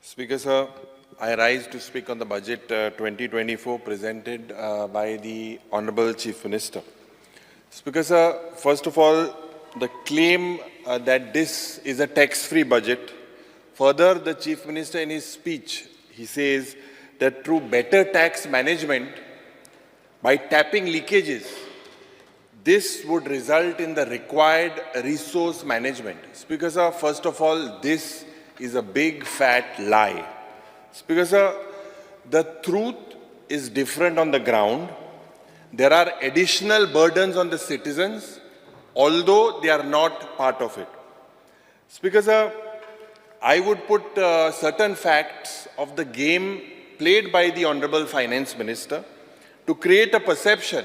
Speaker Sir, I rise to speak on the budget 2024 presented by the Honorable Chief Minister. Speaker Sir, first of all, the claim that this is a tax-free budget. Further, the Chief Minister in his speech, he says that through better tax management, by tapping leakages, this would result in the required resource management. Speaker Sir, first of all, this is a big fat lie. Speaker Sir, the truth is different on the ground. There are additional burdens on the citizens, although they are not part of it. Speaker Sir, I would put certain facts of the game played by the Honorable Finance Minister to create a perception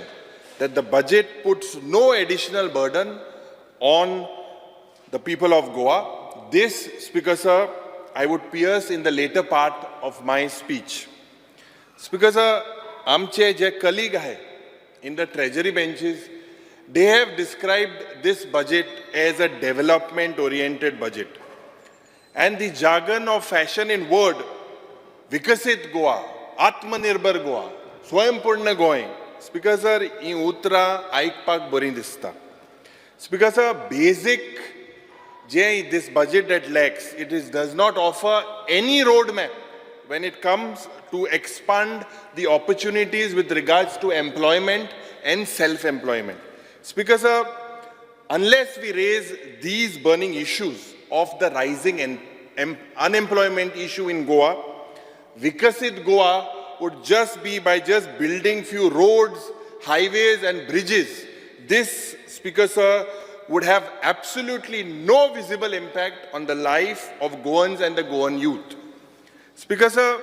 that the budget puts no additional burden on the people of Goa. This, Speaker Sir, I would pierce in the later part of my speech. Speaker Sir, आमचे जे colleague hai in the treasury benches, they have described this budget as a development-oriented budget. And the jargon of fashion in word, Vikasit Goa, Atmanirbhar Goa, Swayampoorna Goa. Speaker Sir, in Uttara Aikpak Bori dista. Speaker Sir, basic this budget that lacks, does not offer any roadmap when it comes to expand the opportunities with regards to employment and self-employment. Speaker Sir, unless we raise these burning issues of the rising unemployment issue in Goa, Vikasit Goa would just be by just building few roads, highways and bridges. This, Speaker Sir, would have absolutely no visible impact on the life of Goans and the Goan youth. Speaker Sir,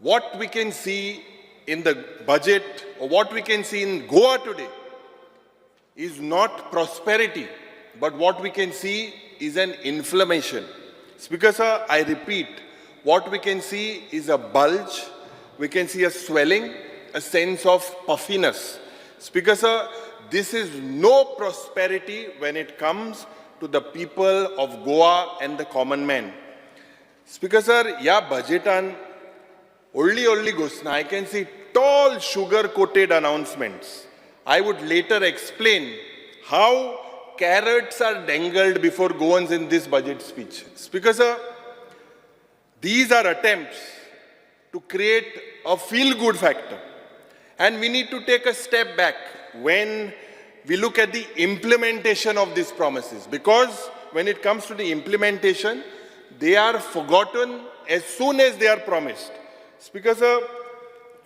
what we can see in the budget or what we can see in Goa today is not prosperity, but what we can see is an inflammation. Speaker Sir, I repeat, what we can see is a bulge, we can see a swelling, a sense of puffiness. Speaker Sir, this is no prosperity when it comes to the people of Goa and the common man. Speaker Sir, ya budgetan only gosna, I can see tall sugar-coated announcements. I would later explain how carrots are dangled before Goans in this budget speech. Speaker Sir, these are attempts to create a feel-good factor. And we need to take a step back when we look at the implementation of these promises. Because when it comes to the implementation, they are forgotten as soon as they are promised. Speaker Sir,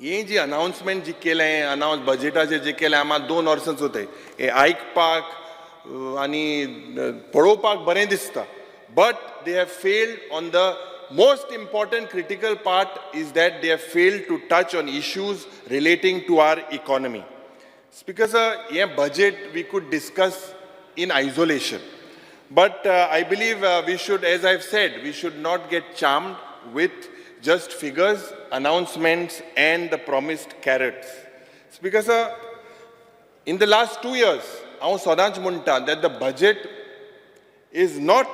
ये जी announcement जी केले हैं, announce budgetaचे जे केले आम्हा 2 वर्सांच होते. हे आयकपाक आणि पळोवपाक बरें दिसता. But they have failed on the most important critical part is that they have failed to touch on issues relating to our economy. Speaker Sir, this budget we could discuss in isolation. But I believe we should, as I've said, we should not get charmed with just figures, announcements and the promised carrots. Speaker Sir, in the last 2 years, I Sodanch Munta that the budget is not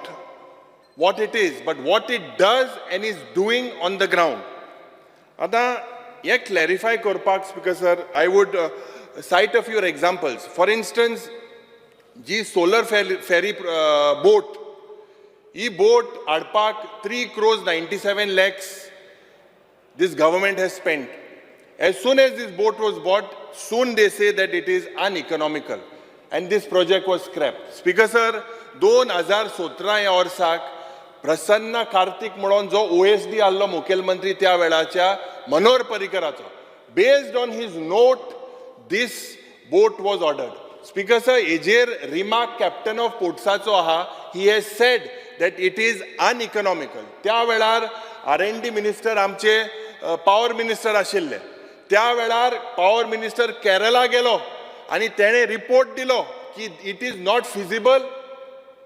what it is, but what it does and is doing on the ground. आता ये clarify korpak, Speaker Sir, I would cite a few examples. For instance, the solar ferry boat. This boat Adpak 3 crores 97 lakhs this government has spent. As soon as this boat was bought, soon they say that it is uneconomical. And this project was scrapped. Speaker Sir, 2017 या वर्साक प्रसन्न कार्तिक म्हणून जो OSD आल्लो मुखेलमंत्री त्या वेळाच्या मनोहर पर्रीकराचो. Based on his note, this boat was ordered. Speaker Sir, Ejer remark captain of Potsacho aha, he has said that it is uneconomical. त्या वेळार R&D minister आमचे power minister आशिल्ले. त्या वेळार power minister केरला गेलो आणि तेणे report दिलो की it is not feasible.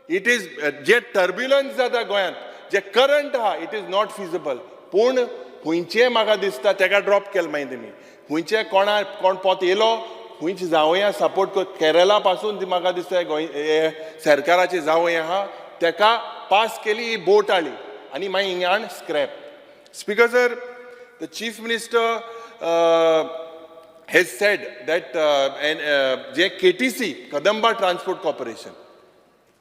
It is J turbulence जाता गोंयांत, जे current आहा, it is not feasible. पूण खुंयचे म्हाका दिसता तेका ड्रॉप केलें मागीर तेमी. खुंयचे कोण पोत येयलो, खुंयचे जावया सपोर्ट कर केरला पासून ती म्हाका दिसता सरकाराचे जावया आहा, तेका पास केली ही बोट आली. आनी मागीर हिंगा हाड scrap. Speaker sir, the Chief Minister has said that KTC, Kadamba Transport Corporation,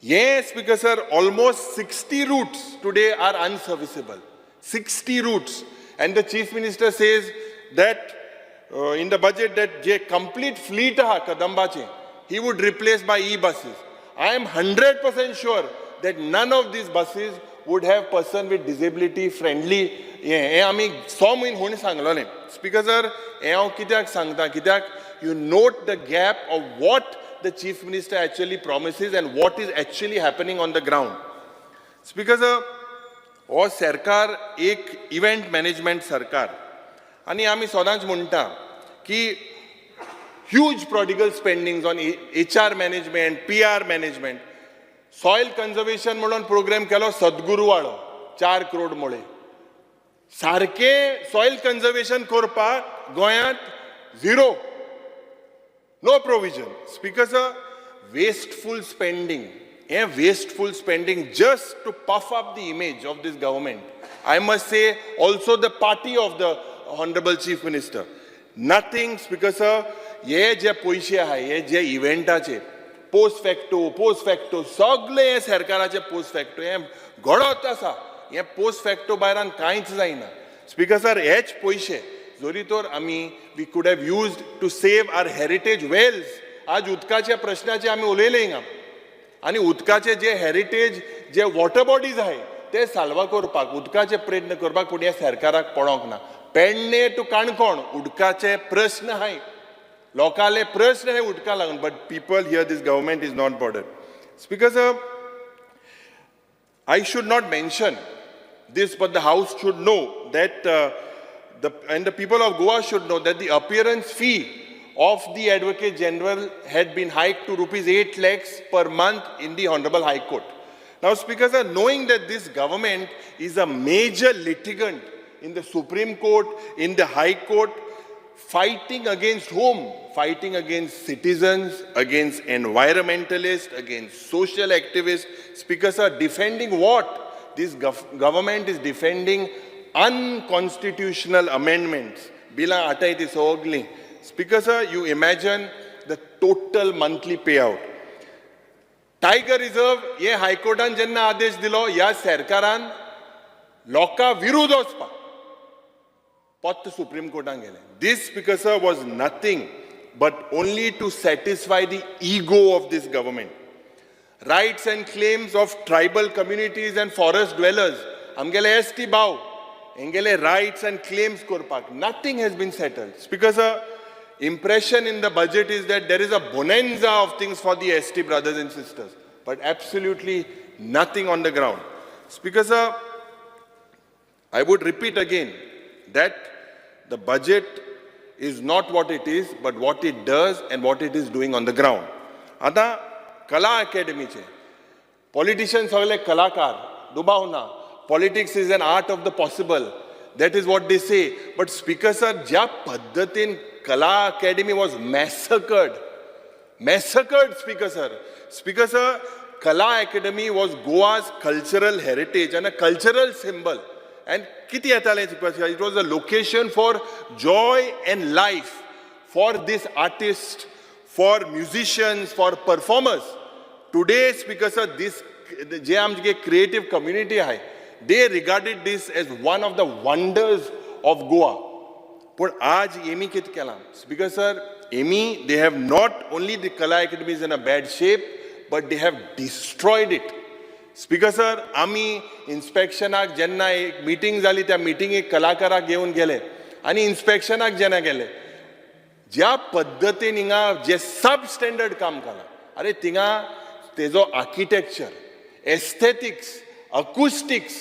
yes, Speaker sir, almost 60 routes today are unserviceable. 60 routes. And the Chief Minister says that in the budget that the complete fleet ha Kadamba che, he would replace by e-buses. I am 100% sure that none of these buses would have person with disability friendly. हे आमी 100 म्हयन होण सांगलोलें. Speaker sir, हे हांव कित्याक सांगता, कित्याक you note the gap of what the Chief Minister actually promises and what is actually happening on the ground. Speaker sir, हो सरकार एक event management सरकार आनी आमी सदांच म्हणटा की huge prodigal spendings on HR management, PR management. Soil conservation म्हणून प्रोग्राम केलो सद्गुरू वाळो 4 करोड मोळे. सारखे सॉयल कन्झर्वेशन करपाक गोंयांत झिरो, no provision. Speaker sir, wasteful spending, हे wasteful spending just to puff up the image of this government. I must say also the party of the honourable chief minister. Nothing. Speaker sir, हे जे पयशे आहाय, हे जे इव्हेंटाचे post facto सगळे हे सरकाराचे post facto हे घडत आसा. हे post facto भायरान कांयच जायना. स्पीकर सर, हेच पयशे जोरी तर आमी we could have used to save our heritage wells. आज उदकाच्या प्रश्नाचे आमी उलयले हिंगा आनी उदकाचे जे हेरिटेज जे वॉटर बॉडीज आहाय ते साल्वा करपाक उदकाचे प्रयत्न करपाक पूण ह्या सरकाराक पडोंक ना. पेडणे टू काणकोण उदकाचे प्रश्न आहाय, लोकांले प्रश्न हे उदका लागून, but people here this government is not border. Speaker sir, I should not mention this, but the House should know that the people of Goa should know that the appearance fee of the Advocate General had been hiked to rupees 8 lakhs per month in the Honorable High Court. Now, Speaker sir, knowing that this government is a major litigant in the Supreme Court, in the High Court, fighting against whom? Fighting against citizens, against environmentalists, against social activists. Speaker sir, defending what? This government is defending unconstitutional amendments. Bila atai ti sogli. Speaker sir, you imagine the total monthly payout. Tiger Reserve, ye High Courtan jenna आदेश दिलो, या सरकारान लोका विरुद्ध वचपाक पत्त Supreme Courtan गेले. This, Speaker sir, was nothing but only to satisfy the ego of this government. Rights and claims of tribal communities and forest dwellers. Amgele ST Bau. Engele rights and claims korpak. Nothing has been settled. Speaker sir, impression in the budget is that there is a bonanza of things for the ST brothers and sisters, but absolutely nothing on the ground. Speaker sir, I would repeat again that the budget is not what it is, but what it does and what it is doing on the ground. आता कला अकॅडमीचे politician सगळे कलाकार दुबावना. Politics is an art of the possible. That is what they say. But speaker sir, ज्या पद्धतीन Kala Academy was massacred. Speaker sir, Kala Academy was Goa's cultural heritage and a cultural symbol. And किती येतालें? It was a location for joy and life for this artist, for musicians, for performers. Today, Speaker sir, this जे आमचे creative community आहे, they regarded this as one of the wonders of Goa. पण आज Amy कित केला? Speaker sir, एमी, they have not only the Kala Academy is in a bad shape, but they have destroyed it. Speaker sir, आमी इन्स्पेक्शनाक जेन्ना एक meeting जाली, त्या मिटींगेक कलाकाराक घेवन गेले आनी इन्स्पेक्शनाक जेन्ना गेले, ज्या पद्धतीन हिंगा जे सब स्टँडर्ड काम केलां, अरे थिंगा तेजो आर्किटेक्चर, एस्थेटिक्स, अकुस्टिक्स,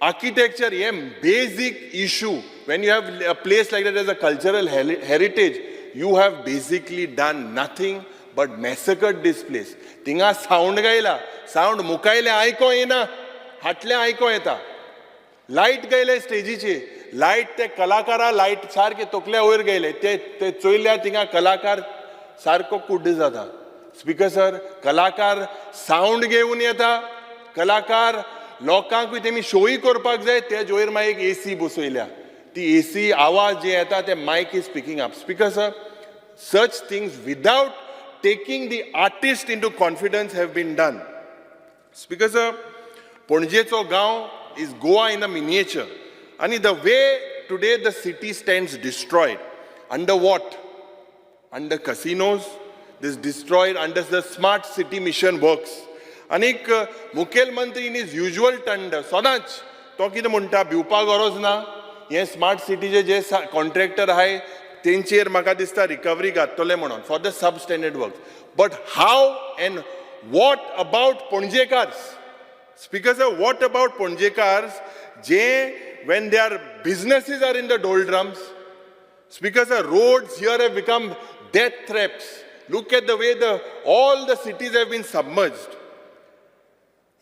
आर्किटेक्चर हे basic issue. When you have a place like that as a cultural heritage, you have basically done nothing but massacred this place. थिंगा साऊंड गायला, साऊंड मुखायले आयको येना, हाटले आयको येता. लाईट गायले स्टेजीचे, लाईट ते कलाकारा लाईट सारखे तोकल्या वयर गेले, ते चोयल्या थिंगा कलाकार सारको कुड्ड जाता. स्पीकर सर, कलाकार साऊंड घेऊन येता, कलाकार लोकांकूय तेमी शोय करपाक जाय तेज वयर मागीर एक AC बसयल्या ती AC आवाज जे येता ते मायक is speaking up speaker sir such things without taking the artist into confidence have been done. Speaker sir, Ponjecho gaon is Goa in a miniature. And the way today the city stands destroyed. Under what? Under casinos. This destroyed under the smart city mission works. Anik Mukhel Mantri in his usual tanda. Sodach, to कितें म्हणटा भिवपाक गरज ना हे smart सिटीचे जे contractor आहाय तेंचेर म्हाका दिसता recovery घातले म्हणून for the sub standard work but how and what about Ponjekars speaker sir what about Ponjekars जे when their businesses are in the doldrums speaker sir roads here have become death traps look at the way all the cities have been submerged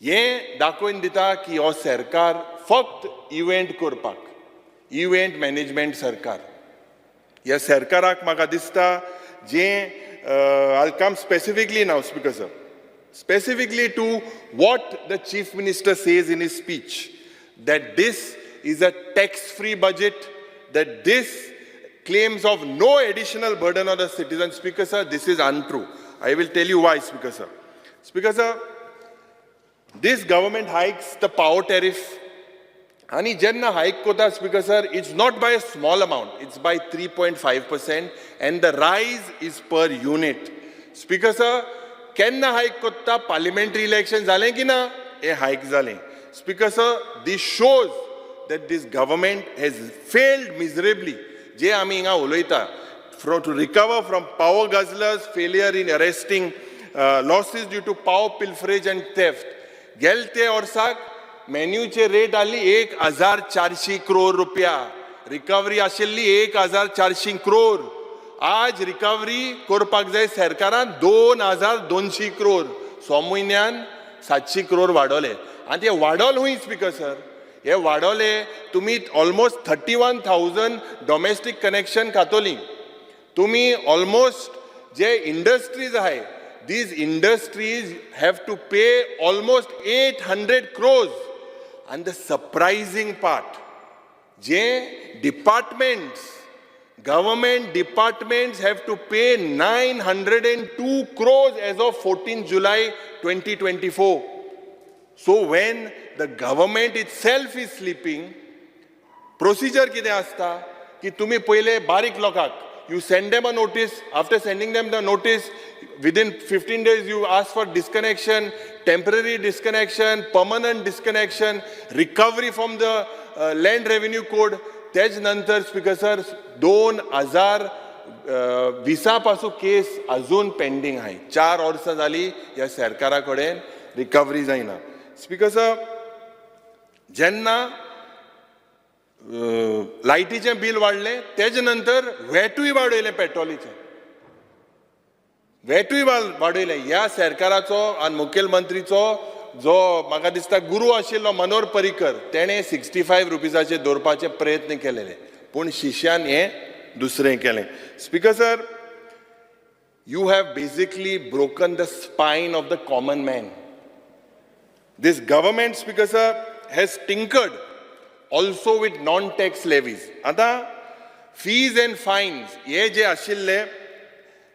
हे दाखोवन दिता की हो सरकार फक्त event करपाक event management सरकार ह्या सरकाराक म्हाका दिसता जे I'll come specifically now speaker sir specifically to what the chief minister says in his speech that this is a tax-free budget that this claims of no additional burden on the citizens speaker sir this is untrue I will tell you why speaker sir this government hikes the power tariff and jenna hike kota speaker sir it's not by a small amount it's by 3.5% and the rise is per unit speaker sir kenna hike kota parliamentary election zale ki na e hike zale speaker sir this shows that this government has failed miserably je ami inga uloita to recover from power guzzlers failure in arresting losses due to power pilferage and theft गेलते वर्साक मेन्यूचे rate आली 1400 करोड रुपया recovery आशिल्ली 1400 करोड आज recovery करपाक जाय सरकारान 2200 करोड 6 म्हयन्यान 700 करोड वाडवले आनी ते वाडोल हुंय स्पीकर सर हे वाडवले तुमी ऑलमोस्ट 31,000 डोमेस्टीक कनेक्शन खातोली तुमी ऑलमोस्ट जे इंडस्ट्रीज आहाय these industries have to pay almost 800 crores and the surprising part je government departments have to pay 902 crores as of 14 July 2024 so when the government itself is sleeping procedure kide asta ki tumi pहिले barik lokak you send them a notice after sending them the notice within 15 days you ask for disconnection temporary disconnection permanent disconnection recovery from the land revenue code tej nantar speaker sir 2020 पासून case अजून pending आहे 4 वर्सां जाली या सरकारा कडेन recovery जायना speaker sir जेन्ना लायटीचें बिल वाडलें तेज नंतर व्हॅटूय वाडयलें पेट्रोलीचें व्हॅटूय वाडयलें ह्या सरकाराचो आनी मुखेलमंत्रीचो जो म्हाका दिसता गुरू आशिल्लो मनोहर पर्रीकर तेणें 65 रुपीजाचेर दवरपाचे प्रयत्न केलेले पूण शिश्यान हें दुसरें केलें speaker sir you have basically broken the spine of the common man this government speaker sir has tinkered also with non-tax levies. आता fees and fines, ये जे आशिल्ले,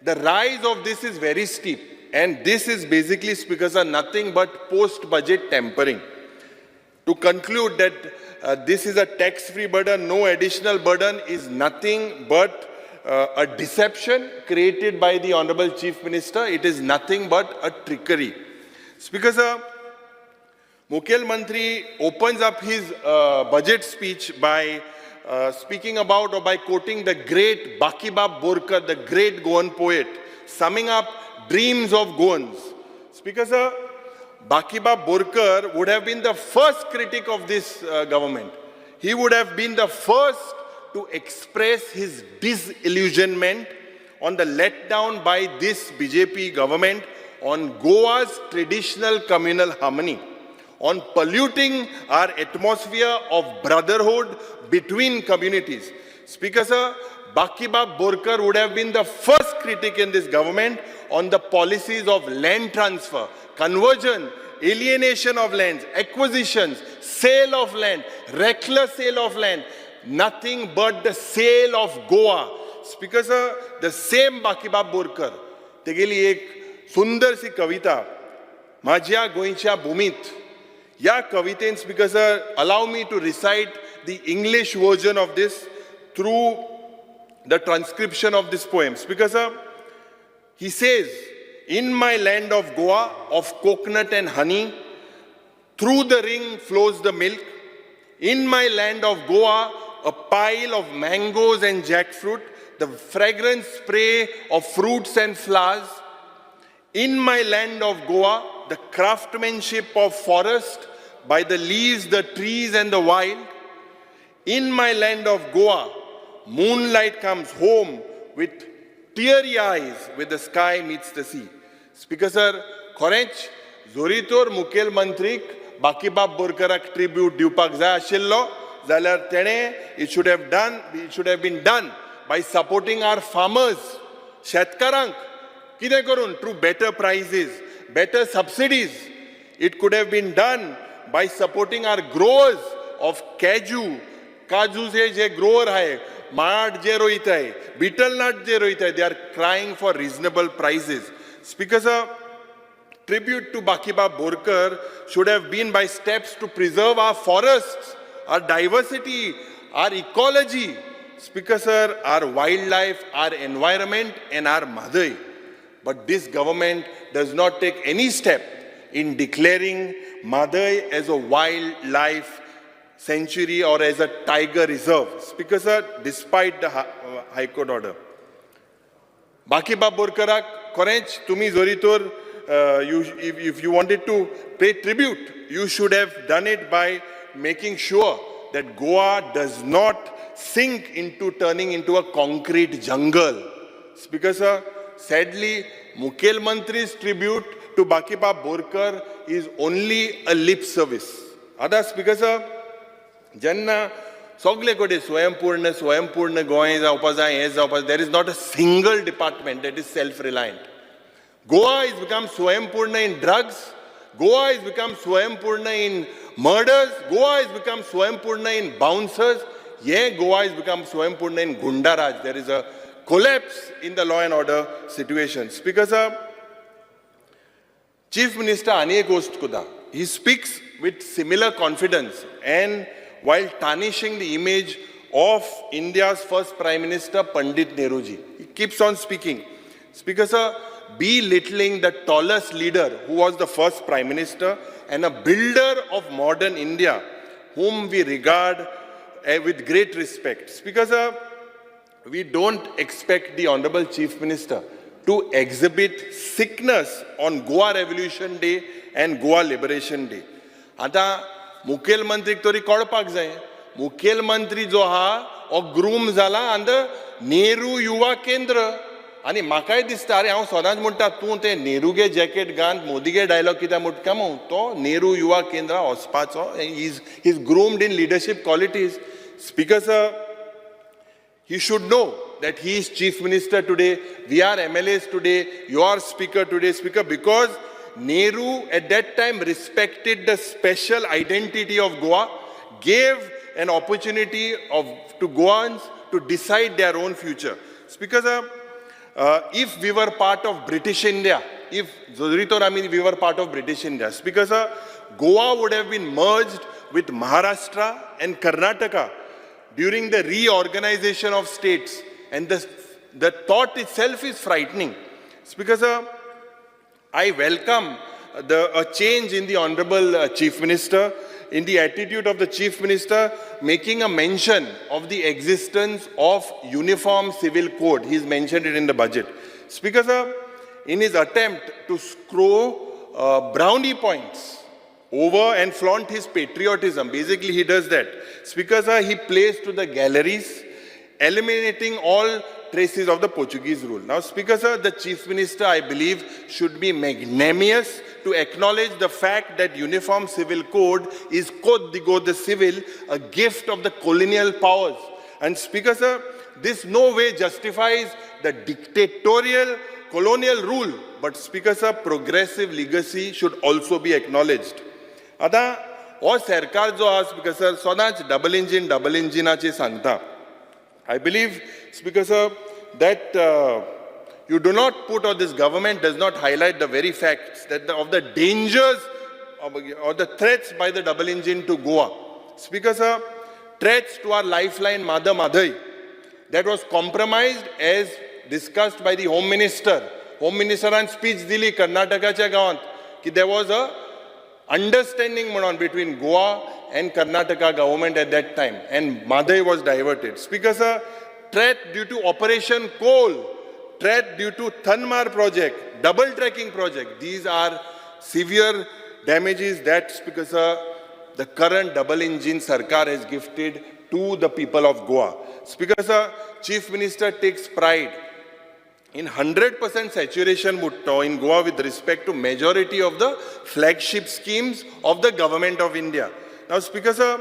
the rise of this is very steep. And this is basically, speakers, are nothing but post-budget tampering. To conclude that this is a tax-free burden, no additional burden is nothing but a deception created by the Honorable Chief Minister. It is nothing but a trickery. Speakers, Mukhel Mantri opens up his budget speech by speaking about or by quoting the great Bakibab Borkar, the great Goan poet, summing up dreams of Goans. Speaker sir, Bakibab Borkar would have been the first critic of this government. He would have been the first to express his disillusionment on the letdown by this BJP government on Goa's traditional communal harmony, on polluting our atmosphere of brotherhood between communities. Speaker sir, Bakibab Borkar would have been the first critic in this government on the policies of land transfer, conversion alienation of lands, acquisitions, sale of land, reckless sale of land, nothing but the sale of Goa. Speaker sir, the same Bakibab Borkar, तेगेली एक सुंदरसी कविता, माझ्या गोंयच्या भूमीत. या कवितेन Speaker sir, allow me to recite the English version of this through the transcription of this poem. Speaker sir, he says, in my land of Goa, of coconut and honey, through the ring flows the milk. In my land of Goa, a pile of mangoes and jackfruit, the fragrant spray of fruits and flowers. In my land of Goa, the craftsmanship of forest, by the leaves, the trees and the wild. In my land of Goa, moonlight comes home with teary eyes, with the sky meets the sea. Speaker sir, खरेंच जोरीतोर मुखेलमंत्रीक Bakibab बोरकाराक tribute दिवपाक जाय आशिल्लो जाल्यार तेणें it should have been done by supporting our farmers, शेतकारांक कितें करून through better prices, better subsidies. It could have been done by supporting our growers of काजूचे J grower आहे, माड जे रोयताय, बीटल नट जे रोयताय, they are crying for reasonable prices. Speaker sir, tribute to Bakibab Borkar should have been by steps to preserve our forests, our diversity, our ecology. Speaker sir, our wildlife, our environment and our Madai. But this government does not take any step in declaring Madai as a wildlife sanctuary or as a tiger reserve. Speaker sir, despite the High Court order. Bakibab Borkarak, खरेंच तुम्ही जोरीतोर if you wanted to pay tribute, you should have done it by making sure that Goa does not sink into turning into a concrete jungle. Speaker sir, sadly, Mukhelmantri's tribute to Bakibab Borkar is only a lip service. Other Speaker sir, जेन्ना सगळे कडेन स्वयंपूर्ण गोंय जावपा जाय, हें जावपा, there is not a single department that is self-reliant. Goa has become swaympurna in drugs. Goa has become swaympurna in murders. Goa has become swaympurna in bouncers. Yeah, Goa has become swaympurna in Gundaraj. There is a collapse in the law and order situation. Speaker sir, Chief Minister Aniye Ghost Kuda, he speaks with similar confidence and while tarnishing the image of India's first Prime Minister, Pandit Nehruji. He keeps on speaking. Speaker sir, belittling the tallest leader who was the first Prime Minister and a builder of modern India, whom we regard with great respect. Speaker sir, we don't expect the Honorable Chief Minister to exhibit sickness on Goa Revolution Day and Goa Liberation Day. आता मुखेलमंत्रीक तरी कळपाक जाय, मुखेलमंत्री जो आहा हो groom जाला अंद नेहरू युवा केंद्र. आनी म्हाकाय दिसता, अरे हांव सदांच म्हणटा, तूं तें नेहरूगे जॅकेट घाल, मोदीगे डायलॉग कित्याक म्हणटा मग तो नेहरू युवा केंद्र वचपाचो. He's groomed in leadership qualities. Speaker sir, he should know that he is Chief Minister today, we are MLAs today, you are Speaker today, Speaker, because Nehru at that time respected the special identity of Goa, gave an opportunity to Goans to decide their own future. Speaker sir, if we were part of British India, if we were part of British India, Speaker sir, Goa would have been merged with Maharashtra and Karnataka during the reorganization of states. And the thought itself is frightening. Speaker sir, I welcome a change in the Honorable Chief Minister, in the attitude of the Chief Minister, making a mention of the existence of Uniform Civil Code. He's mentioned it in the budget. Speaker sir, in his attempt to score brownie points over and flaunt his patriotism, basically he does that. Speaker sir, he plays to the galleries, eliminating all traces of the Portuguese rule. Now, Speaker sir, the Chief Minister, I believe, should be magnanimous to acknowledge the fact that Uniform Civil Code is Code de Civil, a gift of the colonial powers. And Speaker sir, this no way justifies the dictatorial colonial rule, but Speaker sir, progressive legacy should also be acknowledged. आता हो सरकार जो आहा Speaker sir, सदांच double इंजिनाची सांगता. I believe, Speaker sir, that you do not put, or this government does not highlight the very facts that of the dangers or the threats by the double engine to Goa. Speaker sir, threats to our lifeline Madai, that was compromised as discussed by the Home Minister. Home Minister and speech dili Karnatakaच्या गावांत ki there was a understanding between Goa and Karnataka government at that time, and Madai was diverted. Speaker sir, threat due to Operation Coal, threat due to Thanmar project, double tracking project. These are severe damages that, Speaker sir, the current double engine Sarkar has gifted to the people of Goa. Speaker sir, Chief Minister takes pride in 100% saturation in Goa with respect to majority of the flagship schemes of the government of India. Now, Speaker sir,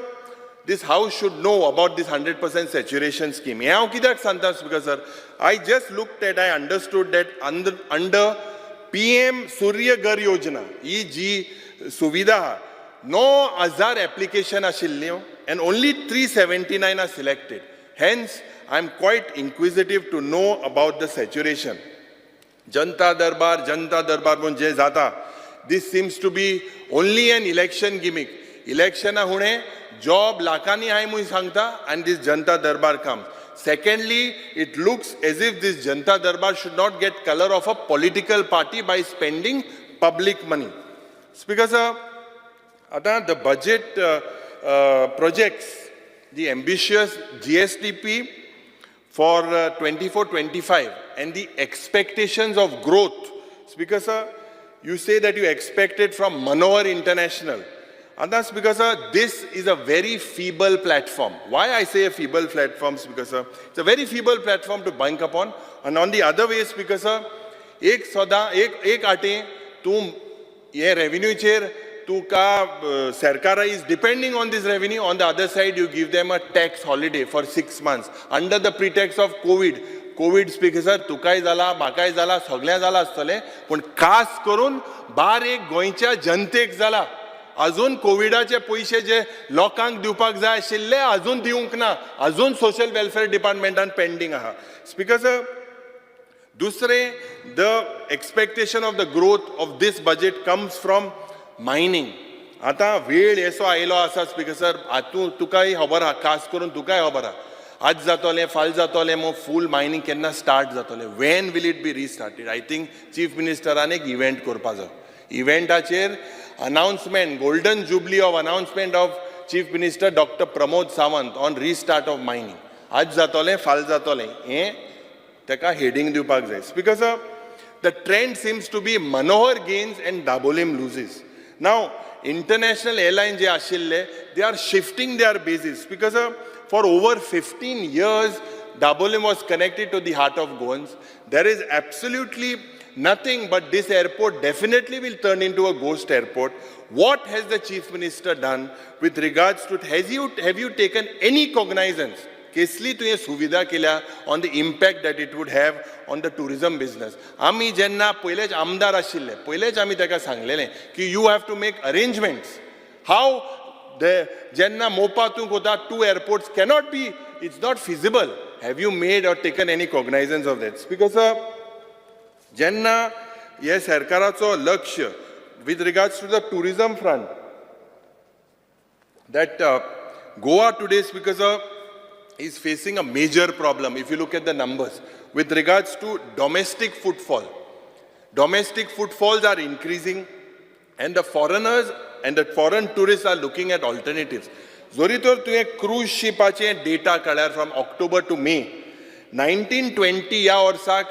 this House should know about this 100% saturation scheme. Speaker sir, I just looked at, I understood that under PM Surya Ghar Yojana, E.G. Suvidha, no azar application ashilli, and only 379 are selected. Hence, I am quite inquisitive to know about the saturation. Janta Darbar munje zata. This seems to be only an election gimmick. Election hune job lakani hai mui sangta, and this Janta Darbar comes. Secondly, it looks as if this Janta Darbar should not get color of a political party by spending public money. Speaker sir, the budget projects the ambitious GSTP for 24-25 and the expectations of growth. Speaker sir, you say that you expect it from Manohar International. And that's because this is a very feeble platform. Why I say a feeble platform, Speaker sir? It's a very feeble platform to bank upon. And on the other way, Speaker sir, ek ate tum ye revenue chair Sarkar is depending on this revenue. On the other side, you give them a tax holiday for 6 months under the pretext of COVID. Speaker sir, तुकाय जाला, म्हाकाय जाला, सगळ्या जाला आसतले, पण खास करून बार एक गोंयच्या जनतेक जाला. अजून कोविडाचे पैसे जे लोकांक दिवपाक जाय आशिल्ले अजून दिवंक ना, अजून सोशल वेलफेअर डिपार्टमेंटान पेंडिंग आहा. स्पीकर सर, दुसरे, the expectation of the growth of this budget comes from mining. आता वेळ येसो आयलो आसा स्पीकर सर, आतू तुकाय खबर आहा, खास करून तुकाय खबर आहा, आज जातोले, फाल जातोले, मग फूल मायनिंग केन्ना स्टार्ट जातोले, when will it be restarted? I think chief मिनिस्टरान एक इव्हेंट करपा जाय. इव्हेंटाचेर announcement, golden jubilee of announcement of Chief Minister Dr. Pramod Sawant on restart of mining. आज जातोले, फाल जातोले, हे तेका heading दिवपाक जाय. Speaker sir, the trend seems to be Manohar gains and Dabolim loses. Now, international airlines je ashille, they are shifting their bases. Speaker sir, for over 15 years, Dabolim was connected to the heart of Goans. There is absolutely nothing, but this airport definitely will turn into a ghost airport. What has the Chief Minister done with regards to it? Have you taken any cognizance? Kesli tu ye suvidha kelia on the impact that it would have on the tourism business. Ami jenna poilech amdar ashille, poilech ami teka sanglele ki you have to make arrangements. How the jenna mopa tu kota 2 airports cannot be, it's not feasible. Have you made or taken any cognizance of that? Speaker sir, jenna ye sarkaracho lakshya with regards to the tourism front, that Goa today, Speaker sir, is facing a major problem. If you look at the numbers with regards to domestic footfall, domestic footfalls are increasing, and the foreigners and the foreign tourists are looking at alternatives. Zoritor tu cruise ship ache data kalar from October to May. 1920 ya orsak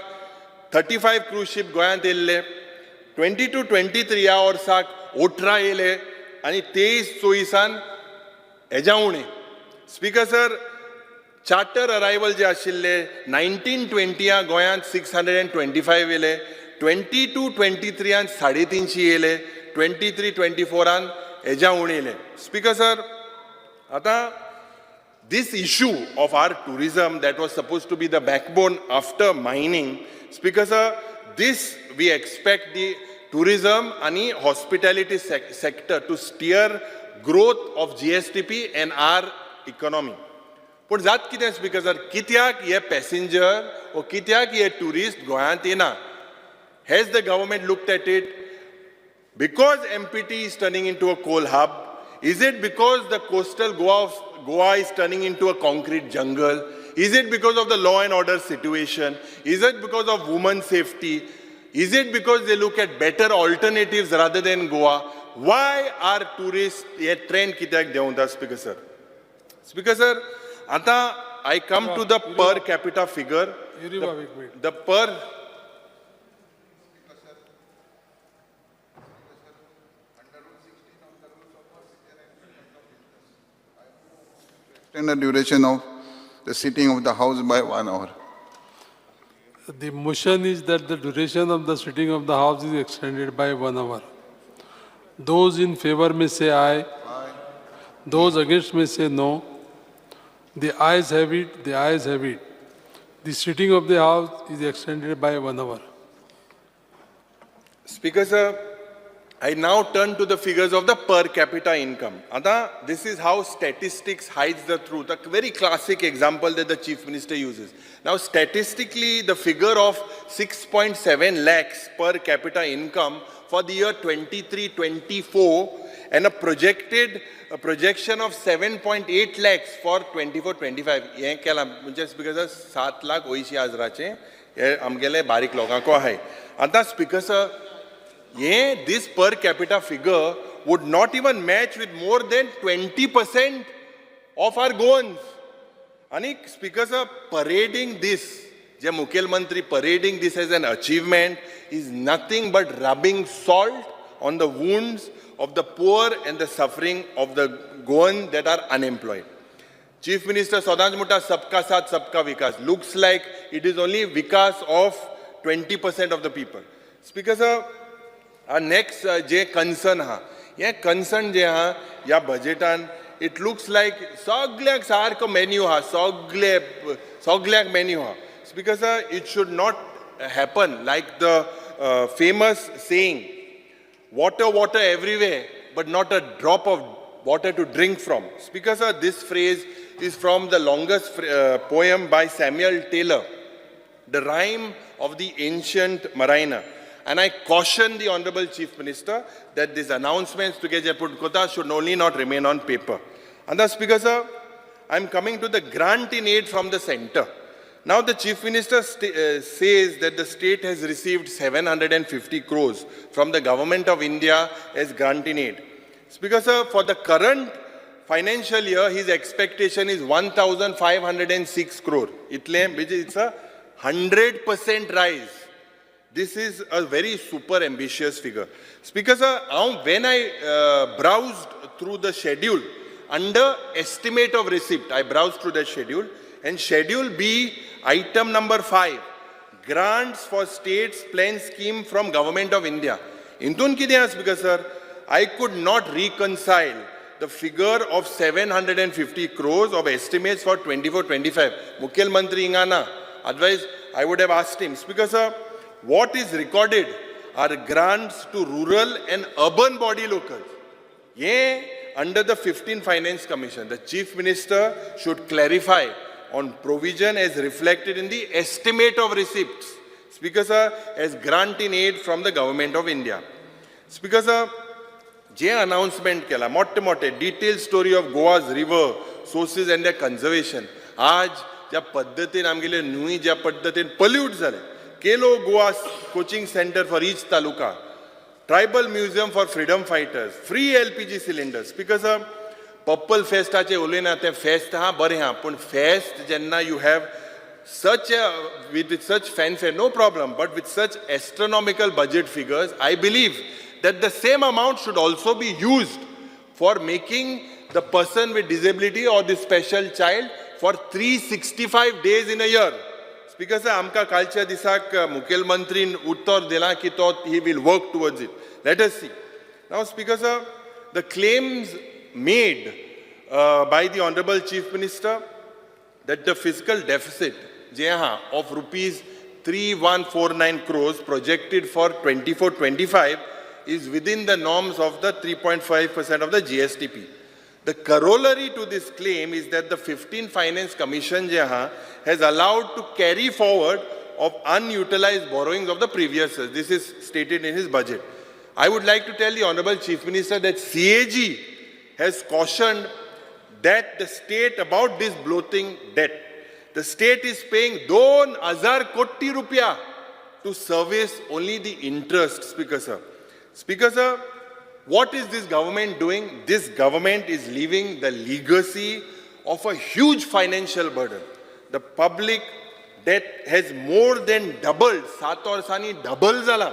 35 cruise ship गोयांत येयल्ले, 22-23 या वर्साक 18 येयले आनी 23-24 हेज्या उणे. Speaker sir, charter arrival जे आशिल्ले 1920 या गोंयांत 625 येयले, 22-23 350 येयले, 23-24 हेज्या उणे येयले. स्पीकर सर, आता this issue of our tourism that was supposed to be the backbone after mining, Speaker sir, this we expect the tourism and hospitality sector to steer growth of GSTP and our economy. But that कितें speaker sir कित्याक ये passenger or कित्याक ये tourist गोंयांत येना? Has the government looked at it? Because MPT is turning into a coal hub? Is it because the coastal Goa is turning into a concrete jungle? Is it because of the law and order situation? Is it because of women's safety? Is it because they look at better alternatives rather than Goa? Why are tourists a trend kityak deunda, Speaker sir? Speaker sir, ata I come to the per capita figure. The per extend the duration of the sitting of the House by 1 hour. The motion is that the duration of the sitting of the House is extended by 1 hour. Those in favor may say aye. Aye. Those against may say no. The ayes have it, the ayes have it. The sitting of the House is extended by 1 hour. Speaker sir, I now turn to the figures of the per capita income. Ata, this is how statistics hides the truth. A very classic example that the Chief Minister uses. Now, statistically, the figure of 6.7 lakhs per capita income for the year 23-24 and a projection of 7.8 lakhs for 24-25. ये क्या मुझे speaker sir 7 lakh ओइशी आजराचे ये आमगेले बारीक लोकांको आहे. आता speaker sir this per capita figure would not even match with more than 20% of our Goans. And Speaker sir, parading this, the Mukhel Mantri parading this as an achievement is nothing but rubbing salt on the wounds of the poor and the suffering of the Goan that are unemployed. Chief Minister Sadanj Mutta Sabka Saath Sabka Vikas looks like it is only Vikas of 20% of the people. Speaker sir, our next concern ha, yeah concern je ha, ya budgetan, it looks like soglyak sarko menu ha, soglyak menu ha. Speaker sir, it should not happen like the famous saying, water, water everywhere, but not a drop of water to drink from. Speaker sir, this phrase is from the longest poem by Samuel Taylor, the rhyme of the ancient mariner. And I caution the Honorable Chief Minister that these announcements to Jaipur Kota should only not remain on paper. And the Speaker sir, I'm coming to the grant in aid from the centre. Now the Chief Minister says that the state has received 750 crores from the Government of India as grant in aid. Speaker sir, for the current financial year, his expectation is 1,506 crore. It's a 100% rise. This is a very super ambitious figure. Speaker sir, when I browsed through the schedule, under estimate of receipt, I browsed through that schedule, and Schedule B, item number 5, grants for states plan scheme from Government of India. Intun kidya, Speaker sir, I could not reconcile the figure of 750 crores of estimates for 24-25. Mukhel Mantri ingana. Otherwise, I would have asked him, Speaker sir, what is recorded are grants to rural and urban body locals. Yeah, under the 15th Finance Commission, the Chief Minister should clarify on provision as reflected in the estimate of receipts. Speaker sir, as grant in aid from the Government of India. Speaker sir, J announcement kela, motte detailed story of Goa's river, sources and their conservation. Aaj, ja paddhatin amgele nui ja paddhatin pollute zale. Kelo Goa coaching center for each taluka, tribal museum for freedom fighters, free LPG cylinders. Speaker sir, Purple Fest ache ulena te fest ha bare ha, but fest jenna you have such a with such fanfare, no problem, but with such astronomical budget figures, I believe that the same amount should also be used for making the person with disability or the special child for 365 days in a year. Speaker sir, amka kalcha disak Mukhel Mantri uttar dila ki he will work towards it. Let us see. Now, Speaker sir, the claims made by the Honorable Chief Minister that the fiscal deficit of rupees 3149 crores projected for 24-25 is within the norms of the 3.5% of the GSTP. The corollary to this claim is that the 15 Finance Commission has allowed to carry forward of unutilized borrowings of the previous years. This is stated in his budget. I would like to tell the Honorable Chief Minister that CAG has cautioned that the state about this bloating debt. The state is paying 2,000 koti rupiah to service only the interest, Speaker Sir. Speaker Sir, what is this government doing? This government is leaving the legacy of a huge financial burden. The public debt has more than doubled. 7 वर्सांनी double जाला.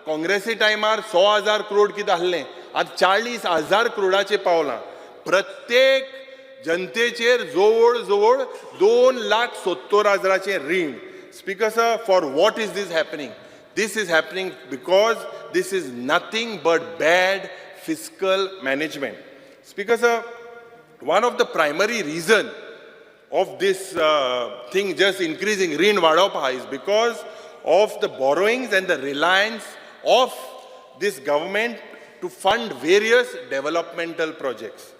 काँग्रेसी टायमार 100,000 crore कितें आहलें, आज 40,000 crore पावलां. प्रत्येक जनतेचेर जवळ जवळ 2,70,000 रीण. Speaker Sir, for what is this happening? This is happening because this is nothing but bad fiscal management. Speaker Sir, one of the primary reasons of this thing just increasing रीण वाडोवपा is because of the borrowings and the reliance of this government to fund various developmental projects.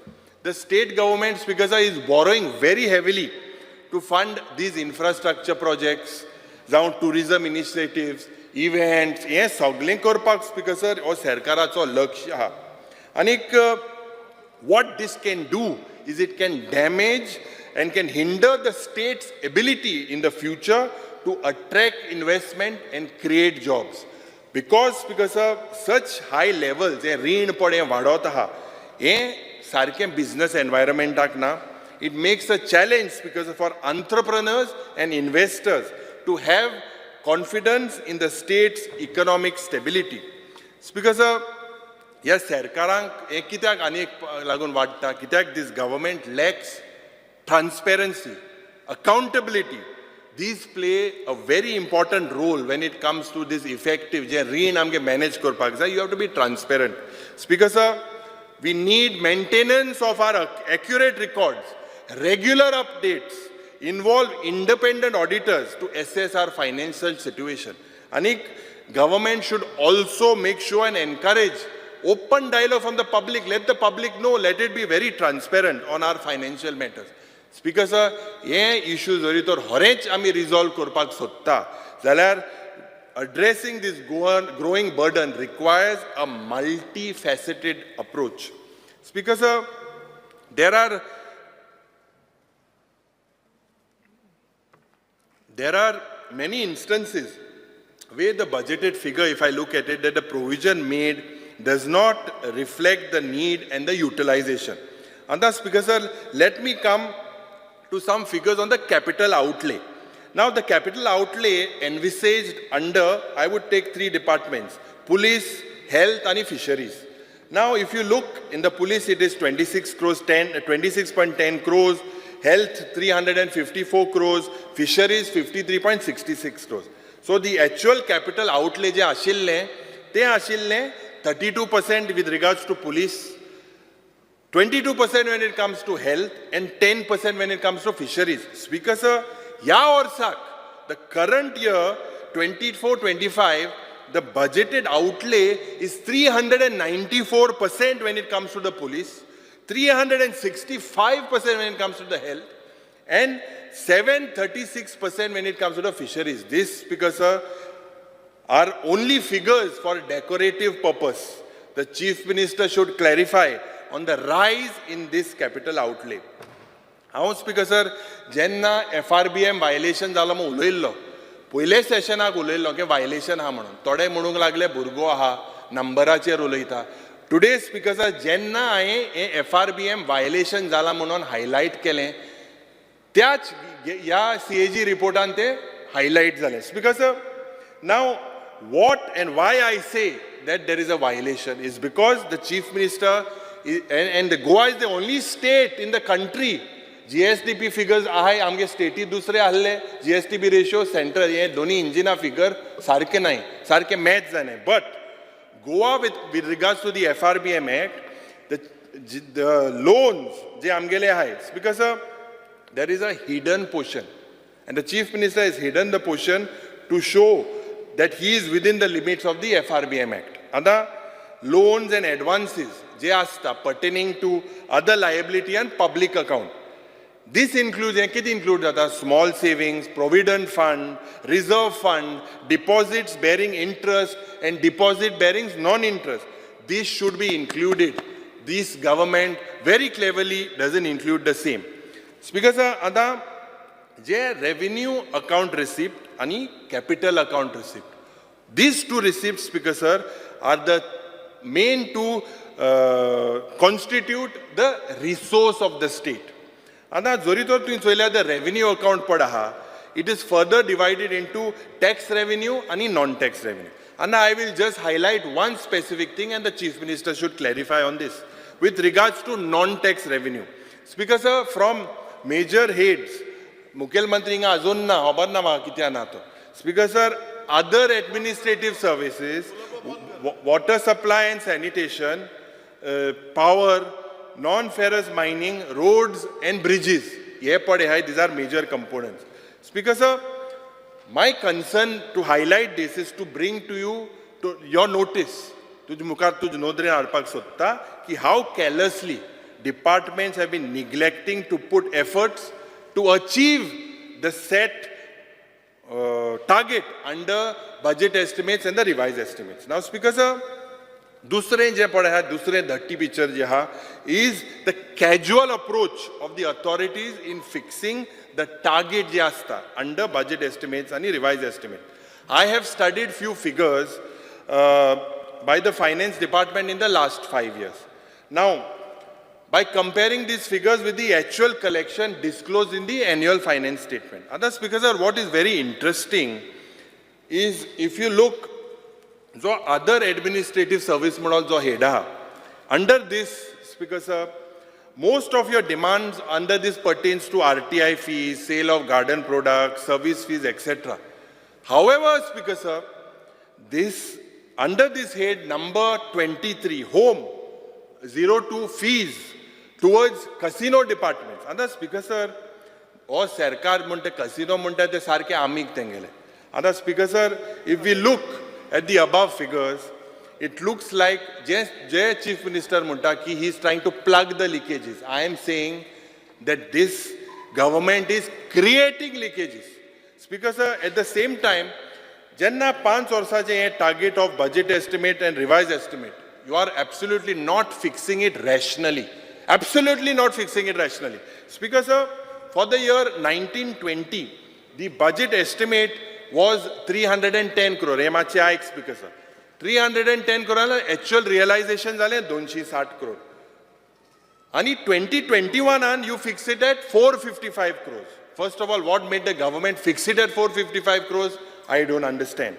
The state government, Speaker Sir, is borrowing very heavily to fund these infrastructure projects, जावं tourism initiatives, events, हें सगळें करपाक, Speaker Sir, हो सरकाराचो लक्ष आहा. Anik, what this can do is it can damage and can hinder the state's ability in the future to attract investment and create jobs. Because, Speaker Sir, such high levels, रीण पडे वाडत आहा, हें सारकें business environment ना. It makes a challenge, because for entrepreneurs and investors to have confidence in the state's economic stability. Speaker Sir, ह्या सरकारांक हें कित्याक आनीक लागून वाडटा, कित्याक this government lacks transparency, accountability. These play a very important role when it comes to this effective जे रीण आमगे manage करपाक जाय. You have to be transparent. Speaker Sir, we need maintenance of our accurate records, regular updates, involve independent auditors to assess our financial situation. Anik, government should also make sure and encourage open dialogue from the public. Let the public know, let it be very transparent on our financial matters. Speaker Sir, hey issues जरी तर हरेच आमी resolve करपाक सोदता, जाल्यार addressing this growing burden requires a multifaceted approach. Speaker Sir, there are many instances where the budgeted figure, if I look at it, that the provision made does not reflect the need and the utilization. And thus, Speaker Sir, let me come to some figures on the capital outlay. Now, the capital outlay envisaged under, I would take 3 departments: police, health, and fisheries. Now, if you look in the police, it is 26.10 crores, health 354 crores, fisheries 53.66 crores. So, the actual capital outlay je ashille, te ashille 32% with regards to police, 22% when it comes to health, and 10% when it comes to fisheries. Speaker Sir, ya orsak, the current year 24-25, the budgeted outlay is 394% when it comes to the police, 365% when it comes to the health, and 736% when it comes to the fisheries. This, Speaker Sir, are only figures for decorative purpose. The Chief Minister should clarify on the rise in this capital outlay. How, Speaker Sir, jenna FRBM violation jalo mo uloillo. पयले सेशनाक उलयल्लो की violation आहा म्हणून. थोडे म्हणूंक लागले भुरगो आहा, नंबराचेर उलयता. टुडे स्पीकर सर, जेन्ना हांवें हें FRBM वायलेशन जाला म्हणून हायलायट केलें, त्याच ह्या CAG रिपोर्टान तें हायलायट जालें. Speaker sir, now what and why I say that there is a violation is because the Chief Minister and the Goa is the only state in the country. GSTP figures आहे आमगे स्टेटी दुसरे आहले, GSTP ratio central हे दोन्ही इंजिना figure सारखे नाही, सारखे match जाणे. But Goa with regards to the FRBM Act, the loans जे आमगेले आहेत, because there is a hidden portion and the Chief Minister has hidden the portion to show that he is within the limits of the FRBM Act. Other loans and advances, je asta pertaining to other liability and public account. This includes, small savings, provident fund, reserve fund, deposits bearing interest and deposit bearing non-interest. This should be included. This government very cleverly doesn't include the same. Speaker sir, ada je revenue account receipt and capital account receipt. These two receipts, Speaker sir, are the main two constitute the resource of the state. Anda zoritor tuin soila the revenue account padaha. It is further divided into tax revenue and non-tax revenue. And I will just highlight one specific thing, and the Chief Minister should clarify on this. With regards to non-tax revenue, Speaker sir, from major heads, Mukhel Mantri nga azun na hobar na ma kitya na to. Speaker sir, other administrative services, water supply and sanitation, power, non-ferrous mining, roads and bridges. These are major components. Speaker sir, my concern to highlight this is to bring to you to your notice, how carelessly departments have been neglecting to put efforts to achieve the set target under budget estimates and the revised estimates. Now, Speaker sir, दूसरे जे पड़े हैं दूसरे धट्टी picture जे हा is the casual approach of the authorities in fixing the target je asta under budget estimates and revised estimate. I have studied few figures by the finance department in the last 5 years. Now, by comparing these figures with the actual collection disclosed in the annual finance statement. Other speakers are what is very interesting is if you look so other administrative service model jo heda under this, Speaker sir, most of your demands under this pertains to RTI fees, sale of garden products, service fees, etc. However, Speaker sir, this under this head number 23, home 02 fees towards casino departments. Other Speaker sir, or Sarkar munte casino munte te sarke amik tengele. Other Speaker sir, if we look at the above figures, it looks like Jai Chief Minister Muntaki, he is trying to plug the leakages. I am saying that this government is creating leakages. Speaker sir, at the same time, Janna 5 orsa je target of budget estimate and revised estimate, you are absolutely not fixing it rationally. Absolutely not fixing it rationally. Speaker sir, for the year 1920, the budget estimate was 310 crore. Speaker sir. 310 crore actual realizations are 260 crore. And in 2021 you fix it at 455 crores. First of all, what made the government fix it at 455 crores? I don't understand.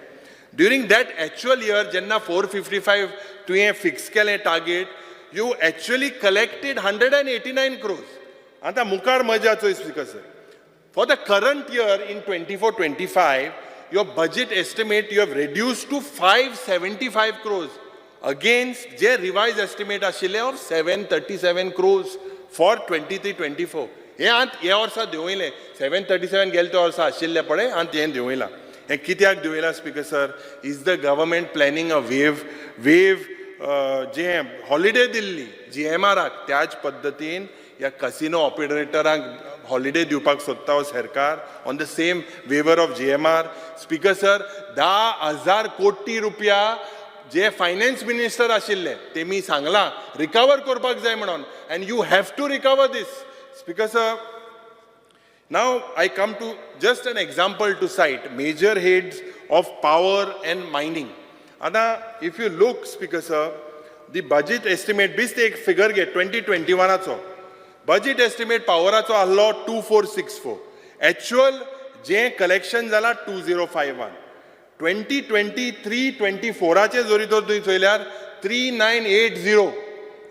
During that actual year, Janna 455 to fix target, you actually collected 189 crores. And the mukar maja cho Speaker sir. For the current year in 24-25, your budget estimate you have reduced to 575 crores against the revised estimate of 737 crores for 23-24. Yeah, orsa 737 gel to orsa ashille pade and yen deoila. And kityak deoila, Speaker sir, is the government planning a wave holiday Delhi GMR त्याच पद्धतीन या casino operator holiday diupak sotta sarkar on the same waiver of GMR. Speaker sir, 10,000 koti rupiya je finance minister ashille te mi sangla recover korpak jay म्हणून, and you have to recover this. Speaker sir, now I come to just an example to cite major heads of power and mining. Ada, if you look, Speaker sir, the budget estimate bis te ek figure ge 2021 acho budget estimate power acho allo 2464, actual je collection zala 2051, 2023-24 चे जोरी तो तुम्ही चोयल्यार 3980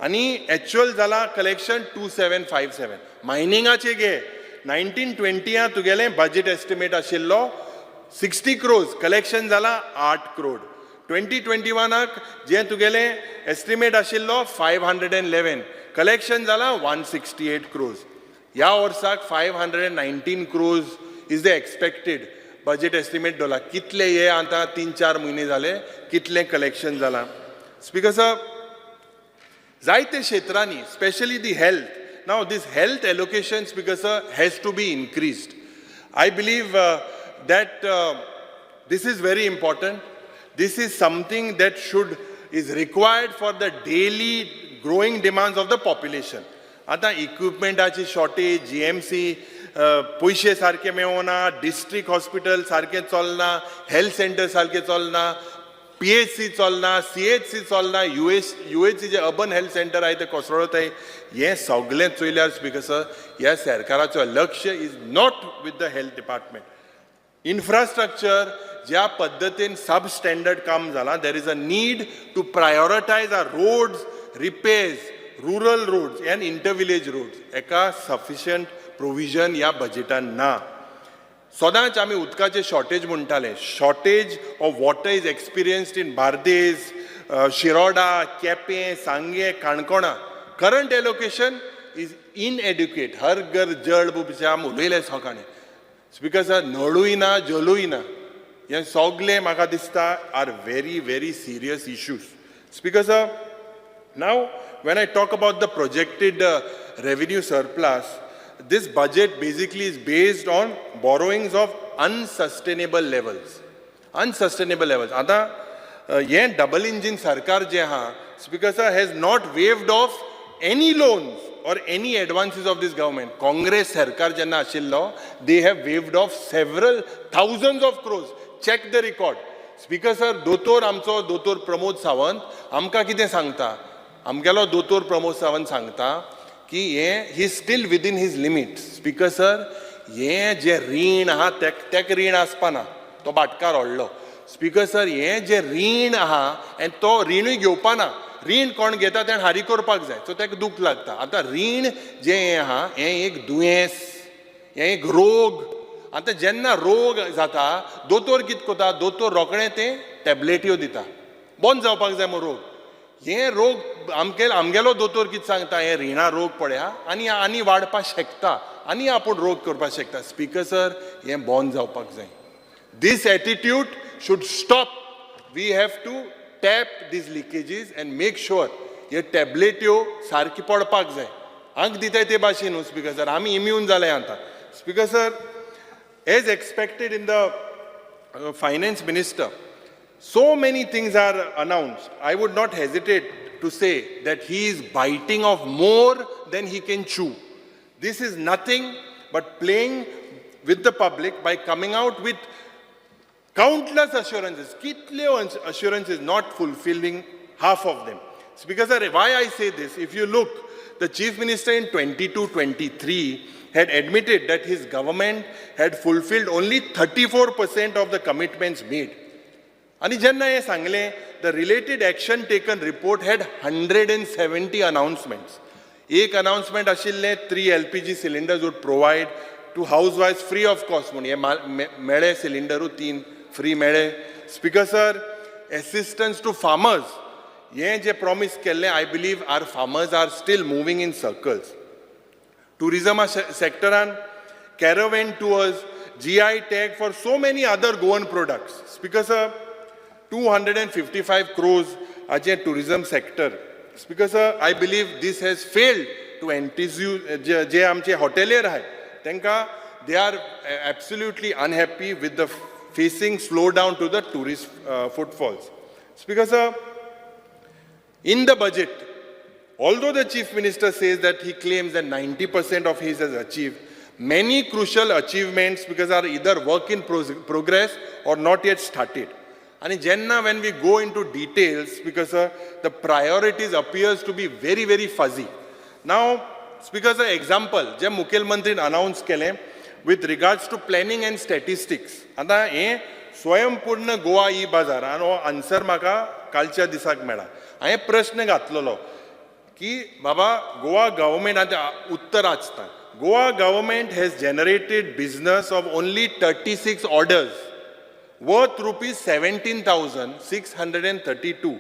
आणि actual zala collection 2757. मायनिंगाचे गे 1920 तुगेले budget estimate आशिल्लो 60 crores, collection zala 8 crore. 2021 जे तुगेले estimate आशिल्लो 511, collection zala 168 crores. या वर्साक 519 crores is the expected. Budget estimate दवरला कितले हे आतां 3-4 म्हयने जाले कितले कलेक्शन जालां स्पीकर साहेब जायते क्षेत्रांनी specially the health now this health allocation speaker sir has to be increased I believe that this is very important. This is something that is required for the daily growing demands of the population. आता इक्विपमेंटाची shortage GMC पयशे सारके मेळना district hospital सारके चलना health centre सारके चलना PHC चलना CHC चलना UHC जे अर्बन हेल्थ सेंटर आहे ते कोसळटाय हे सगळें चोयल्यार स्पीकर सर ह्या सरकाराचो लक्ष is not with the health department infrastructure ज्या पद्दतीन सब स्टँडर्ड काम जाला there is a need to prioritise our roads repairs rural roads and intervillage roads एका सफिशियंट प्रोविजन ह्या बजेटान ना सदांच आमी उदकाचे शॉर्टेज म्हणटाले shortage of water is experienced in Bardez Shiroda Quepem Sanguem Canacona current allocation is inadequate Har Ghar Jal बुबशाम उलयले सकाळी स्पीकर सर नळूय ना जलूय ना हे सगळे म्हाका दिसता are very very serious issues speaker sir नाव when I talk about the projected revenue surplus this budget basically is based on borrowings of unsustainable levels. आता हे double engine सरकार जे आहा speaker sir has not waived off any loans or any advances of this government. Congress सरकार जेन्ना आशिल्लो they have waived off several thousands of crores. Check the record. Speaker sir दोतोर प्रमोद सावंत आमकां कितें सांगता आमगेलो दोतोर प्रमोद सावंत सांगता की he is still within his limits. Speaker sir हे जे रीण आहा तेक रीण आसपाना तो भाटकार व्हडलो स्पीकर सर हे जे रीण आहा आनी तो रीणूय घेवपाना रीण कोण घेता तेणें हारी करपाक जाय सो तेका दूख लागता आतां रीण जे आहा हें एक दुयेंस हें एक रोग आतां जेन्ना रोग जाता दोतोर कितें करता दोतोर रोखडें तें टॅबलेट्यो दिता बंद जावपाक जाय म्हूण रोग हे रोग आमगेलो दोतोर कितें सांगता हे रिणा रोग पळया आनी वाडपाक शकता आनी आपूण रोग करपाक शकता स्पीकर सर हें बंद जावपाक जाय this attitude should stop we have to tap these leakages and make sure हे टॅबलेट्यो सारकी पडपाक जाय हांक दिताय ते भाशेन न्हू स्पीकर सर आमी इम्यून जाले आतां speaker sir as expected in the finance minister so many things are announced. I would not hesitate to say that he is biting off more than he can chew. This is nothing but playing with the public by coming out with countless assurances. Kitle assurances not fulfilling half of them. Because why I say this, if you look, the Chief Minister in 22-23 had admitted that his government had fulfilled only 34% of the commitments made. आणि जेन्ना हे सांगले the related action taken report had 170 announcements एक announcement आशिल्लें 3 LPG cylinders would provide to house wise free of cost म्हणून हे मेळे सिलिंडरू 3 फ्री मेळे speaker sir assistance to farmers हे जे प्रॉमिस केल्लें I believe our farmers are still moving in circles टुरिजमा सेक्टरान caravan tours GI tag for so many other Goan products speaker sir 255 crores as a tourism sector. Speaker sir, I believe this has failed to enthuse जे आमचे hotelier आहे त्यांका they are absolutely unhappy with the facing slowdown to the tourist footfalls. Speaker sir, in the budget, although the Chief Minister says that he claims that 90% of his has achieved, many crucial achievements because are either work in progress or not yet started. And when we go into details, because the priorities appears to be very, very fuzzy. Now, Speaker, example, जे मुखेलमंत्री announced केले with regards to planning and statistics. आता हे स्वयंपूर्ण गोवा ई बाजार आणि answer म्हाका कालच्या दिसाक मेळा. हांवें प्रश्न घातलेलो की बाबा गोवा गव्हर्मेंट आता उत्तर आचता. Goa government has generated business of only 36 orders worth rupees 17,632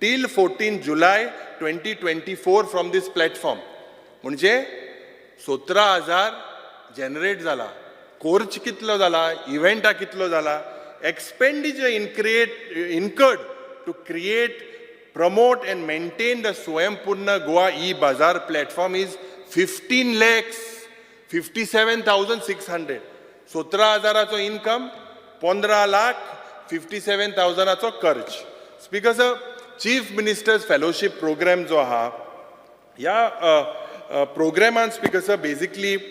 till 14 July 2024 from this platform. म्हणजे 17,000 जनरेट जाला कोर्च कितलो जाला, इव्हेंटा कितलो जाला, expenditure incurred to create, promote and maintain the Swaympurna Goa e-Bazaar platform is 15 lakhs, 57,600. 17,000 income, 15 lakh, 57,000 खर्च. Speaker sir, Chief Minister's Fellowship Program जो हा, या program Speaker sir, basically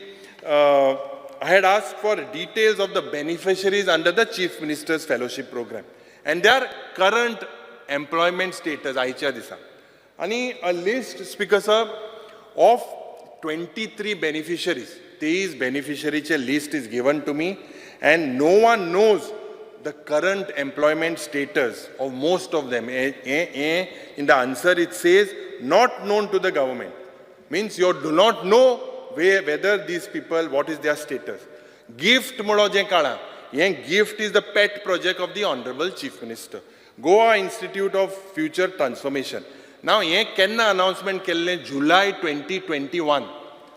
I had asked for details of the beneficiaries under the Chief Minister's Fellowship Program and their current employment status आयच्या दिसा. आणि a list, Speaker sir, of 23 beneficiaries. 23 beneficiaries list is given to me and no one knows the current employment status of most of them. In the answer it says not known to the government. Means you do not know whether these people, what is their status. Gift mulo je kala. Gift is the pet project of the Honorable Chief Minister. Goa Institute of Future Transformation. Now, kenna announcement kelle July 2021.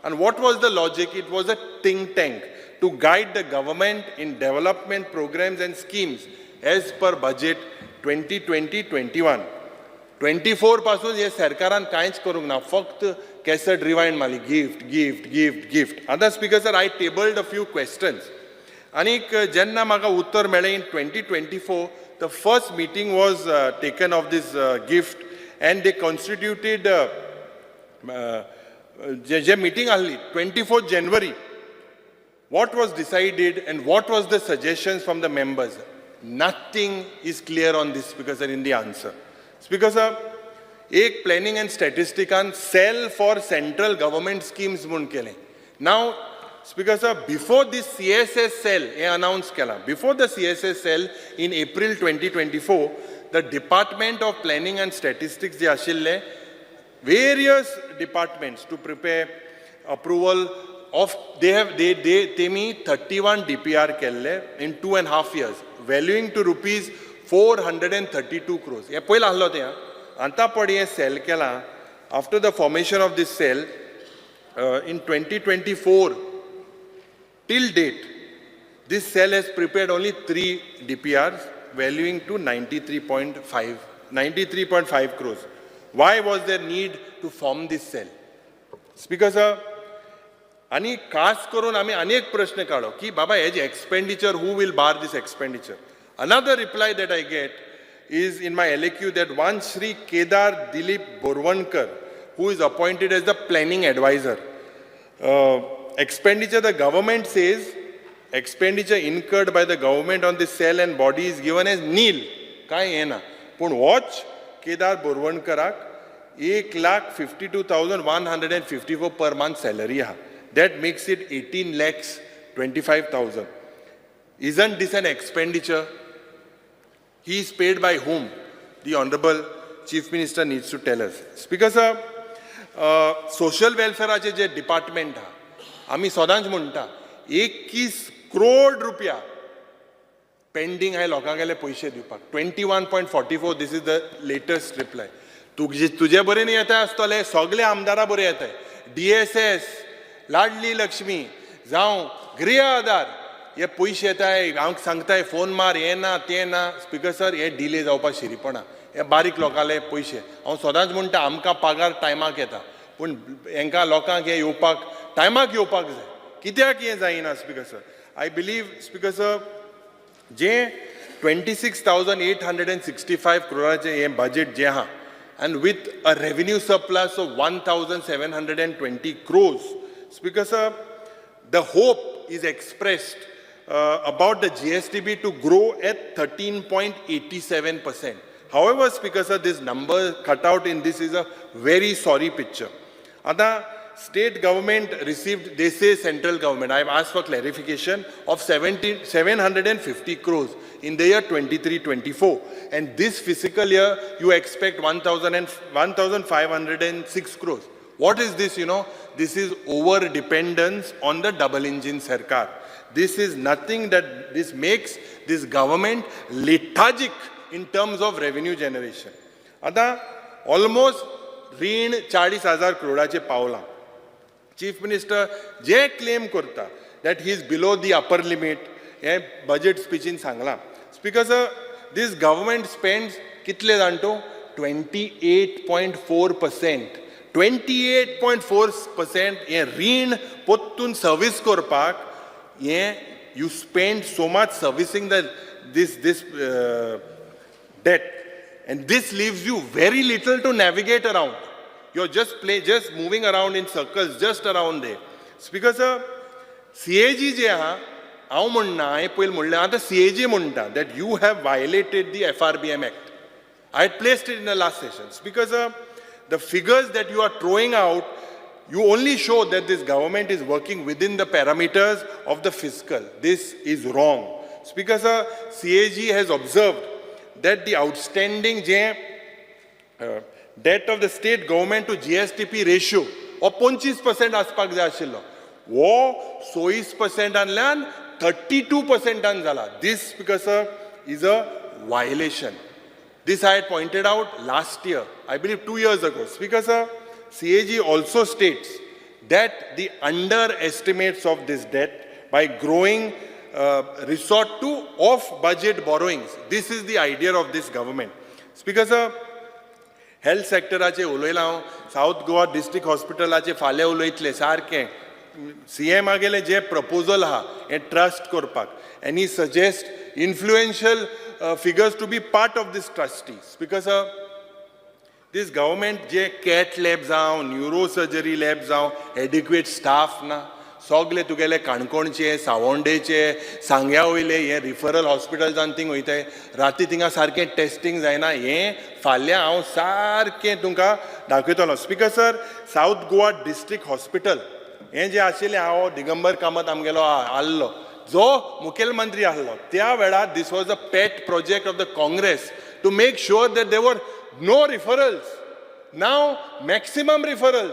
And what was the logic? It was a think tank to guide the government in development programs and schemes as per budget 2020-21. 24 पासून हे सरकारान कांयच करूंक ना, फक्त cassette rewind मारली, gift. आता speaker sir, I tabled a few questions. आनीक जेन्ना म्हाका उत्तर मेळ्ळें in 2024, the first meeting was taken of this gift and they constituted J meeting ahli 24th January. What was decided and what was the suggestions from the members? Nothing is clear on this, Speaker sir, in the answer. Speaker sir, एक planning and statistics cell for central government schemes म्हणून केले. Now, Speaker sir, before this CSS cell announced kela, before the CSS cell in April 2024, the Department of Planning and Statistics je ashille, various departments to prepare approval of, they me 31 DPR kelle in 2.5 years, valuing to rupees 432 crores. Ye पहिला hello ते anta padi cell kela. After the formation of this cell in 2024 till date, this cell has prepared only 3 DPRs valuing to 93.5 crores. Why was there need to form this cell? Speaker sir, आणि खास करून आम्ही अनेक प्रश्न काढो की बाबा हे जे expenditure, who will bar this expenditure? Another reply that I get is in my LAQ that one Shri Kedar Dilip Borwankar, who is appointed as the planning advisor. Expenditure, the government says, expenditure incurred by the government on this cell and body is given as nil. काय आहे ना? पण watch Kedar Borwankarak 1,52,154 per month salary ha. That makes it 18 lakhs 25,000. Isn't this an expenditure? He is paid by whom? The Honorable Chief Minister needs to tell us. Speaker sir, social welfare चे जे department हा, आम्ही सदांच म्हणटा 21 crore रुपया pending आहे लोकांगेले पैसे दिवपाक. 21.44, this is the latest reply. तुझे बरे नाही येता आसतले, सगळे आमदारा बरे येताय. DSS, लाडली लक्ष्मी, जावं गृह आधार, हे पयशे येताय, हांव सांगताय फोन मार, हे ना ते ना. स्पीकर सर, हे डिले जावपाक शिरीपणा. हे बारीक लोकांले पयशे. हांव सदांच म्हणटा आमकां पगार टायमाक येता, पूण हेंकां लोकांक हे येवपाक टायमाक येवपाक जाय. कित्याक हे जायना speaker sir? I believe speaker sir, जे 26,865 crores हे बजेट जे आहा, and with a revenue surplus of 1,720 crores, Speaker sir, the hope is expressed about the GSTB to grow at 13.87%. However, Speaker sir, this number cut out in this is a very sorry picture. Ada state government received, they say central government, I have asked for clarification, of 750 crores in the year 23-24. And this fiscal year, you expect 1,506 crores. What is this, you know? This is over dependence on the double engine Sarkar. This is nothing that this makes this government lethargic in terms of revenue generation. Ada almost रीण 40,000 crores पावला. Chief Minister, जे claim करता that he is below the upper limit. Hey budget speech in Sangla. Speaker sir, this government spends कितले जाणतो 28.4%. 28.4% हे रीण पोत्तून service करपाक हे you spend so much servicing this debt, and this leaves you very little to navigate around. You're just moving around in circles just around there. Speaker sir, CAG जे आहा हांव म्हणना हांवें पयलीं म्हणलें आतां CAG म्हणटा that you have violated the FRBM Act. I had placed it in the last session. Because the figures that you are throwing out, you only show that this government is working within the parameters of the fiscal. This is wrong. Speaker sir, CAG has observed that the outstanding debt of the state government to GSTP ratio of 25% आसपाक जाय आशिल्लो. वो 26% आणल्यान 32% जाला. This, Speaker sir, is a violation. This I had pointed out last year, I believe 2 years ago. Speaker sir, CAG also states that the underestimates of this debt by growing resort to off-budget borrowings. This is the idea of this government. Speaker sir, health sectoraचे उलयलां हांव, south Goa district हॉस्पिटलाचे फाल्यां उलयतले सारकें. CM आगेले जे proposal आहा हे trust करपाक, and he suggests influential figures to be part of this trustees. Because this government J CAT lab जावं, neurosurgery lab जावं, adequate staff ना, सगळे तुगेले काणकोणचे, सावंडेचे, सांग्या वयले हे रिफरल हॉस्पिटल्सान थिंग वयताय, राती थिंगा सारकें टेस्टिंग जायना, हें फाल्यां हांव सारकें तुमकां दाखयतलो. Speaker sir, south Goa district hospital हें जें आशिल्लें हांव दिगंबर कामत आमगेलो आसलो, जो मुखेलमंत्री आसलो त्या वेळार this was a pet project of the Congress to make sure that there were no referrals. नाव मॅक्सिमम रिफरल्स.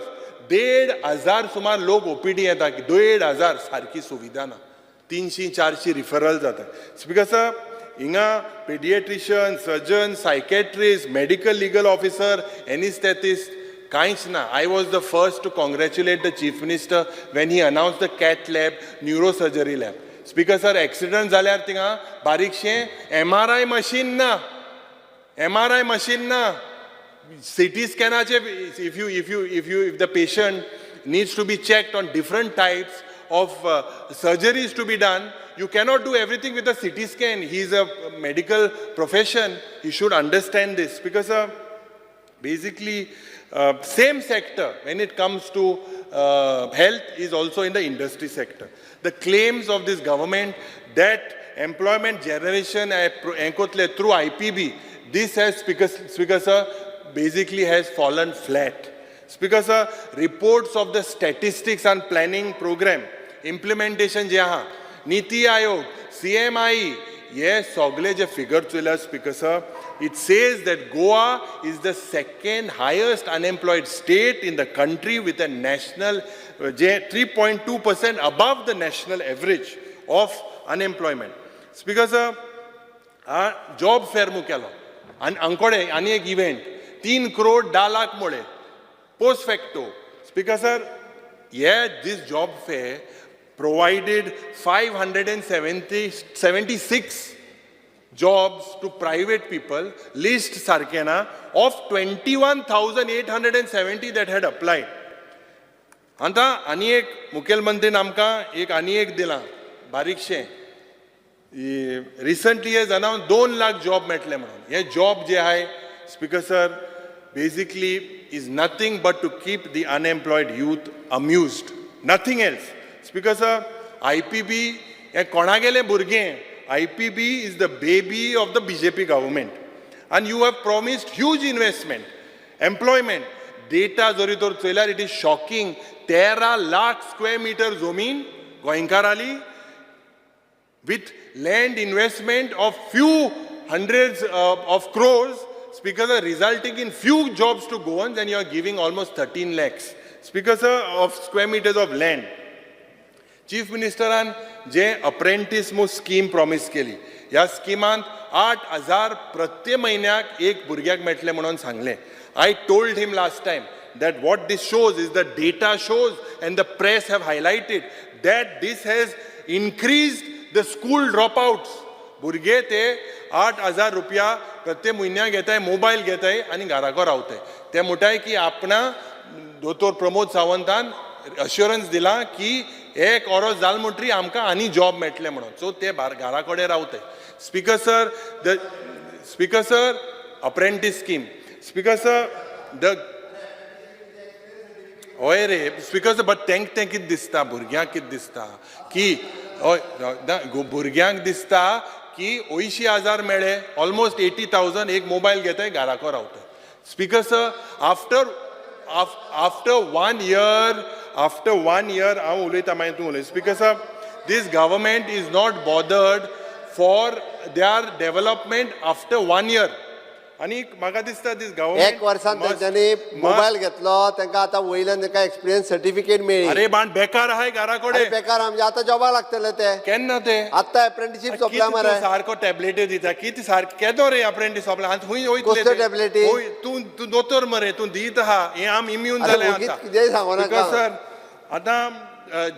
1,500 सुमार लोक ओपीडी येता, 1,500 सारकी सुविधा ना, 300-400 रिफरल जातात. स्पीकर सर, हिंगा paediatrician, surgeon, psychiatrist, medical legal officer, anaesthetist कांयच ना. I was the first to congratulate the Chief Minister when he announced the CAT lab, neurosurgery lab. Speaker sir, accident जाल्यार थिंगा बारीकशें MRI machine ना, MRI machine ना. CT scannaचे, if the patient needs to be checked on different types of surgeries to be done, you cannot do everything with a CT scan. He is a medical profession. He should understand this. Because basically, same sector when it comes to health is also in the industry sector. The claims of this government that employment generation through IPB, this has, Speaker sir, basically has fallen flat. Speaker sir, reports of the statistics and planning program implementation जे आहा, NITI Aayog, CMI, ये सगळे जे figures चोयला, Speaker sir, it says that Goa is the second highest unemployed state in the country with a national 3.2% above the national average of unemployment. Speaker sir, job fair मुकेलो, आणि अंकोडे आनी एक event 3 crore 10 lakh मोळे post facto. Speaker sir, this job fair provided 576 jobs to private people, list sarkena, of 21,870 that had applied. Anta ani ek मुखेलमंत्री आमकां एक आनी एक दिलां बारीकशें. Recently has announced 2 lakh job मेळटले म्हणून. हे job जे आहाय, Speaker sir, basically is nothing but to keep the unemployed youth amused. Nothing else. Speaker sir, IPB हे कोणागेले भुरगें. IPB is the baby of the BJP government. And you have promised huge investment, employment. Data zori tor चोयल्यार it is shocking. 13 lakh square meter zomin गोंयकाराली with land investment of few hundreds of crores. Speaker sir, resulting in few jobs to Goans, and you are giving almost 13 lakhs. Speaker sir, of square meters of land. Chief Ministeran J apprentice मू scheme promise केली, ह्या स्किमांत 8,000 प्रत्येक म्हयन्याक एक भुरग्याक मेळटले म्हणून सांगले. I told him last time that what this shows is the data shows, and the press have highlighted that this has increased the school dropouts. भुरगे ते 8,000 रुपया प्रत्येक म्हयन्याक घेताय, मोबायल घेताय आनी घराको रावताय. ते म्हणटाय की आपणा दोतोर प्रमोद सावंतान अश्युरन्स दिला की 1 वर्स जाल म्हणटरी आमकां आनी जॉब मेळटले म्हणून. सो ते घरा कडेन रावताय. Speaker sir, apprentice scheme. Speaker sir, होय रे स्पीकर सर, बट तेंक कितें दिसता, भुरग्यांक कितें दिसता की भुरग्यांक दिसता की 80,000 मेळे, ऑलमोस्ट 80,000 एक मोबायल घेताय, घराको रावताय. स्पीकर सर, after 1 year हांव उलयता मागीर तूं उलय. Speaker sir, this government is not bothered for their development after 1 year. आणि म्हाका दिसता this government 1 वर्सान तेंच्यांनी मोबायल घेतलो, तांकां आतां वयल्यान तांकां एक्सपिरियन्स सर्टिफिकेट मेळ्ळी. अरे बाण बेकार आहाय घरा अरे कडेन. बेकार म्हणजे आतां जॉबाक लागतले ते. केन्ना ते आतां अप्रेंटिसशीप सोंपला कितें मरे. तूं सारको टॅबलेटी दिता, कितें सारको केदो रे अप्रेंटीस सोंपला आनी खंय वयतले कसल्यो ते? टॅबलेटी? होय, तूं दोतोर मरे, तूं दीत आहा, हें आम इम्यून अरे जालें उगीच आतां. कितेंय सांगू नाका. बिकॉज सर, आतां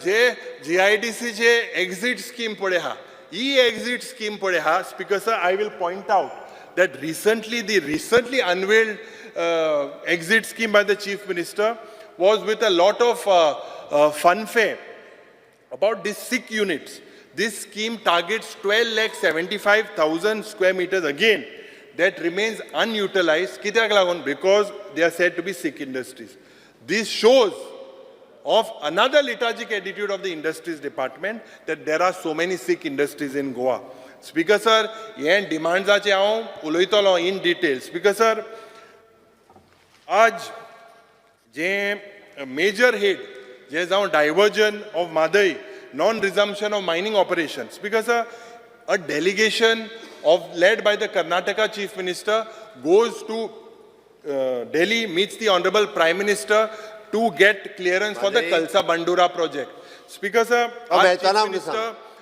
जे GIDC चे एक्झिट स्कीम पळय आहा, ही एक्झिट स्कीम पळय आहा. Speaker sir, I will point out that the recently unveiled exit scheme by the Chief Minister was with a lot of funfair about these sick units. This scheme targets 12,75,000 square meters again that remains unutilized. Kityak lagun? Because they are said to be sick industries. This shows of another lethargic attitude of the industries department that there are so many sick industries in Goa. Speaker sir, ये demands आचे आओ उलोयतलो in detail. Speaker sir, आज जे major head जे जाऊं diversion of Madai, non-resumption of mining operations. Speaker sir, a delegation led by the Karnataka Chief Minister goes to Delhi, meets the Honorable Prime Minister to get clearance for the Kalsa Bandura project. Speaker sir,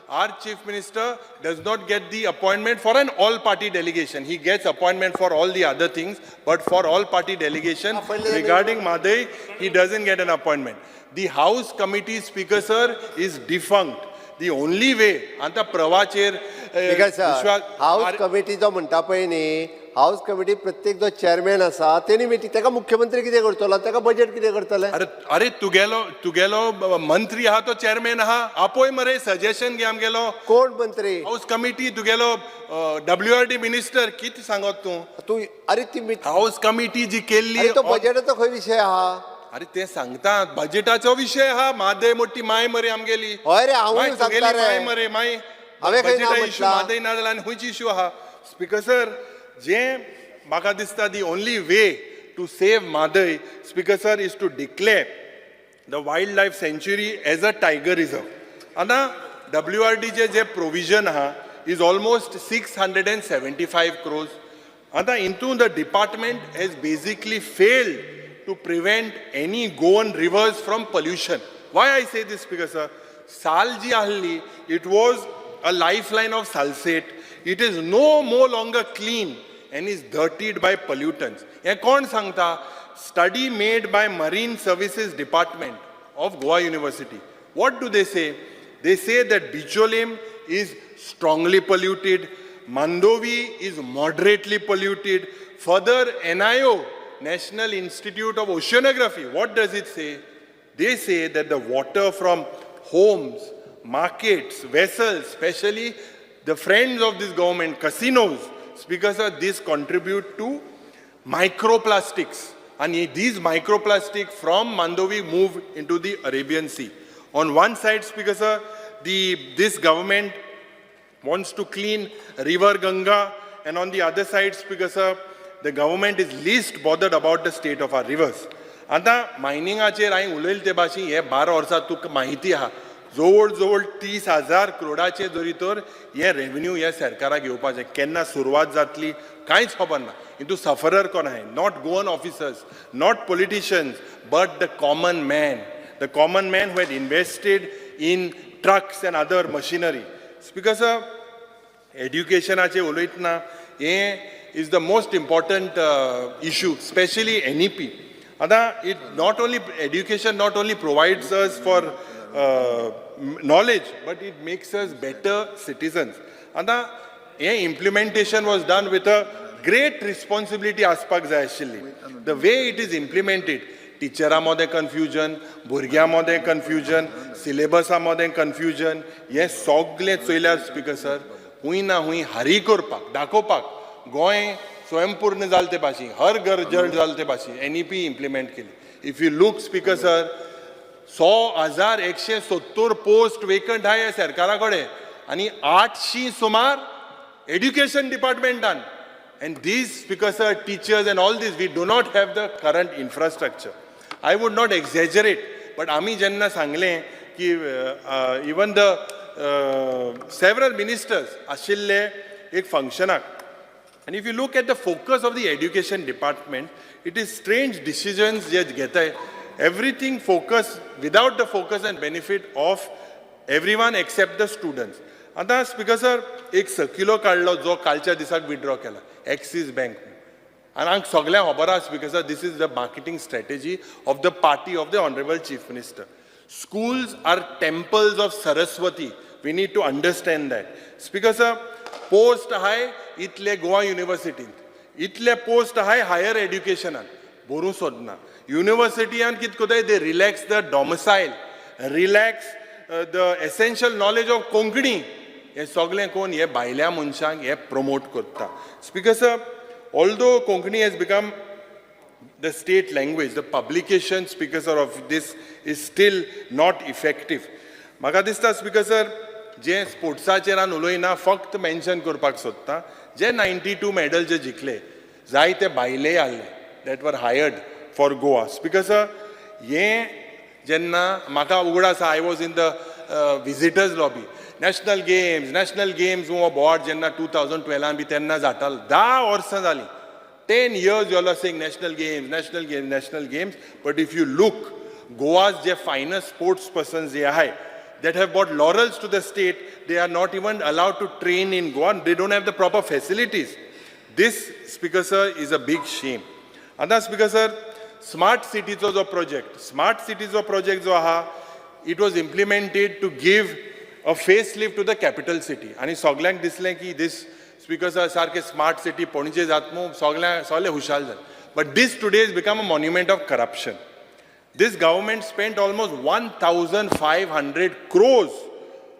our Chief Minister does not get the appointment for an all-party delegation. He gets appointment for all the other things, but for all-party delegation regarding Madai, he doesn't get an appointment. The House Committee, Speaker sir, is defunct. The only way, anta Pravacher, house committee जो म्हणटा पळय न्ही, house committee प्रत्येक जो chairman आसा तेणी meeting ताका मुख्यमंत्री कितें करतलो, ताका बजेट कितें करतले. अरे तुगेलो मंत्री आहा तो चेअरमॅन आहा, आपोय मरे सजेशन घे आमगेलो. कोण मंत्री? हाऊस कमिटी तुगेलो WRD मिनिस्टर कितें सांगत तूं अरे ती हाऊस कमिटी जी केल्ली तो बजेटाचो खंय विशय आहा? अरे ते सांगता बजेटाचो विषय हा. म्हादय मोठी माय मरे आमगेली. हय रे, हांव सांगता रे. माय मरे माय बजेटा इश्यू म्हादय ना जाल्यार आनी खंयची इश्यू आहा. स्पीकर सर, जे म्हाका दिसता the only way to save Madai, Speaker sir, is to declare the wildlife sanctuary as a tiger reserve. Ana WRD J provision ha is almost 675 crores. Ana into the department has basically failed to prevent any Goan rivers from pollution. Why I say this, Speaker sir? Salji Ahalli, it was a lifeline of Salsette. It is no longer clean and is dirtied by pollutants. Ye kon sangta? Study made by Marine Services Department of Goa University. What do they say? They say that Bicholim is strongly polluted, Mandovi is moderately polluted. Further, NIO, National Institute of Oceanography, what does it say? They say that the water from homes, markets, vessels, especially the friends of this government, casinos, because of this contribute to microplastics. And these microplastics from Mandovi move into the Arabian Sea. On one side, Speaker sir, this government wants to clean River Ganga, and on the other side, Speaker sir, the government is least bothered about the state of our rivers. आता मायनिंगाचेर हांवें उलयले ते भाशेन हे 12 वर्सां तुका माहिती आहा, जवळ 30,000 करोडाचे जरी तर हे रेव्हेन्यू ह्या सरकाराक येवपाचें. केन्ना सुरवात जातली कांयच खबर ना. इंतू सफरर कोण आहाय? Not Goan officers, not politicians, but the common man who had invested in trucks and other machinery. Speaker sir, educationaचे उलयतना हे is the most important issue, especially NEP. It not only education not only provides us for knowledge, but it makes us better citizens. And the implementation was done with a great responsibility aspak जाय आशिल्ली. The way it is implemented, टिचरांमध्ये confusion, भुरग्यांमध्ये confusion, सिलेबसामध्ये confusion, हे सगळे चोयल्यार speaker sir हुंय ना हुंय हारी करपाक दाखोवपाक गोंय स्वयंपूर्ण जाले ते भाशेन हर घर जल जाले ते भाशेन NEP इम्प्लिमेंट केली. If you look speaker sir 100,170 post vacant आहे सरकारा कडेन आनी 800 सुमार education डिपार्टमेंटान. And these, speaker sir, teachers and all this, we do not have the current infrastructure. I would not exaggerate, but आमी जेन्ना सांगले की even the several ministers आशिल्ले एक फंक्शनाक. And if you look at the focus of the education department, it is strange decisions जे घेताय. Everything focus without the focus and benefit of everyone except the students. आता speaker sir एक circular काढलो जो कालच्या दिसाक withdraw केला axis bank आनी हांगा सगळ्यांक खबर आसा speaker sir this is the marketing strategy of the party of the honourable chief minister. Schools are temples of Saraswati. We need to understand that. Speaker sir, post high itle Goa University. Itle post high higher education. Boru sodna. University and kit kodai they relax the domicile, relax the essential knowledge of Konkani. हे सगळे कोण हे भायल्या मनशांक हे promote करता. Speaker sir, although Konkani has become the state language, the publication, speaker sir, of this is still not effective. म्हाका दिसता speaker sir जे स्पोर्ट्साचेर हांव उलयना फक्त मेन्शन करपाक सोदता जे 92 मेडल जे जिखले जाय ते भायले आहले that were hired for Goa. Speaker sir, हे जेन्ना म्हाका उगड आसा I was in the visitors lobby. National games हो बोर्ड जेन्ना 2012 बी तेन्ना जातालो 10 वर्सां जाली. 10 years you all are saying national games. But if you look, Goa's the finest sports persons that have brought laurels to the state, they are not even allowed to train in Goa. They don't have the proper facilities. This, Speaker sir, is a big shame. And that, Speaker sir, Smart Cities was a project. Smart Cities was a project, it was implemented to give a facelift to the capital city. And सगळ्यांक दिसलें की this Speaker sir, सारखे smart city Panaji जातमू सगळे हुशाल जाले. But this today has become a monument of corruption. This government spent almost 1,500 crores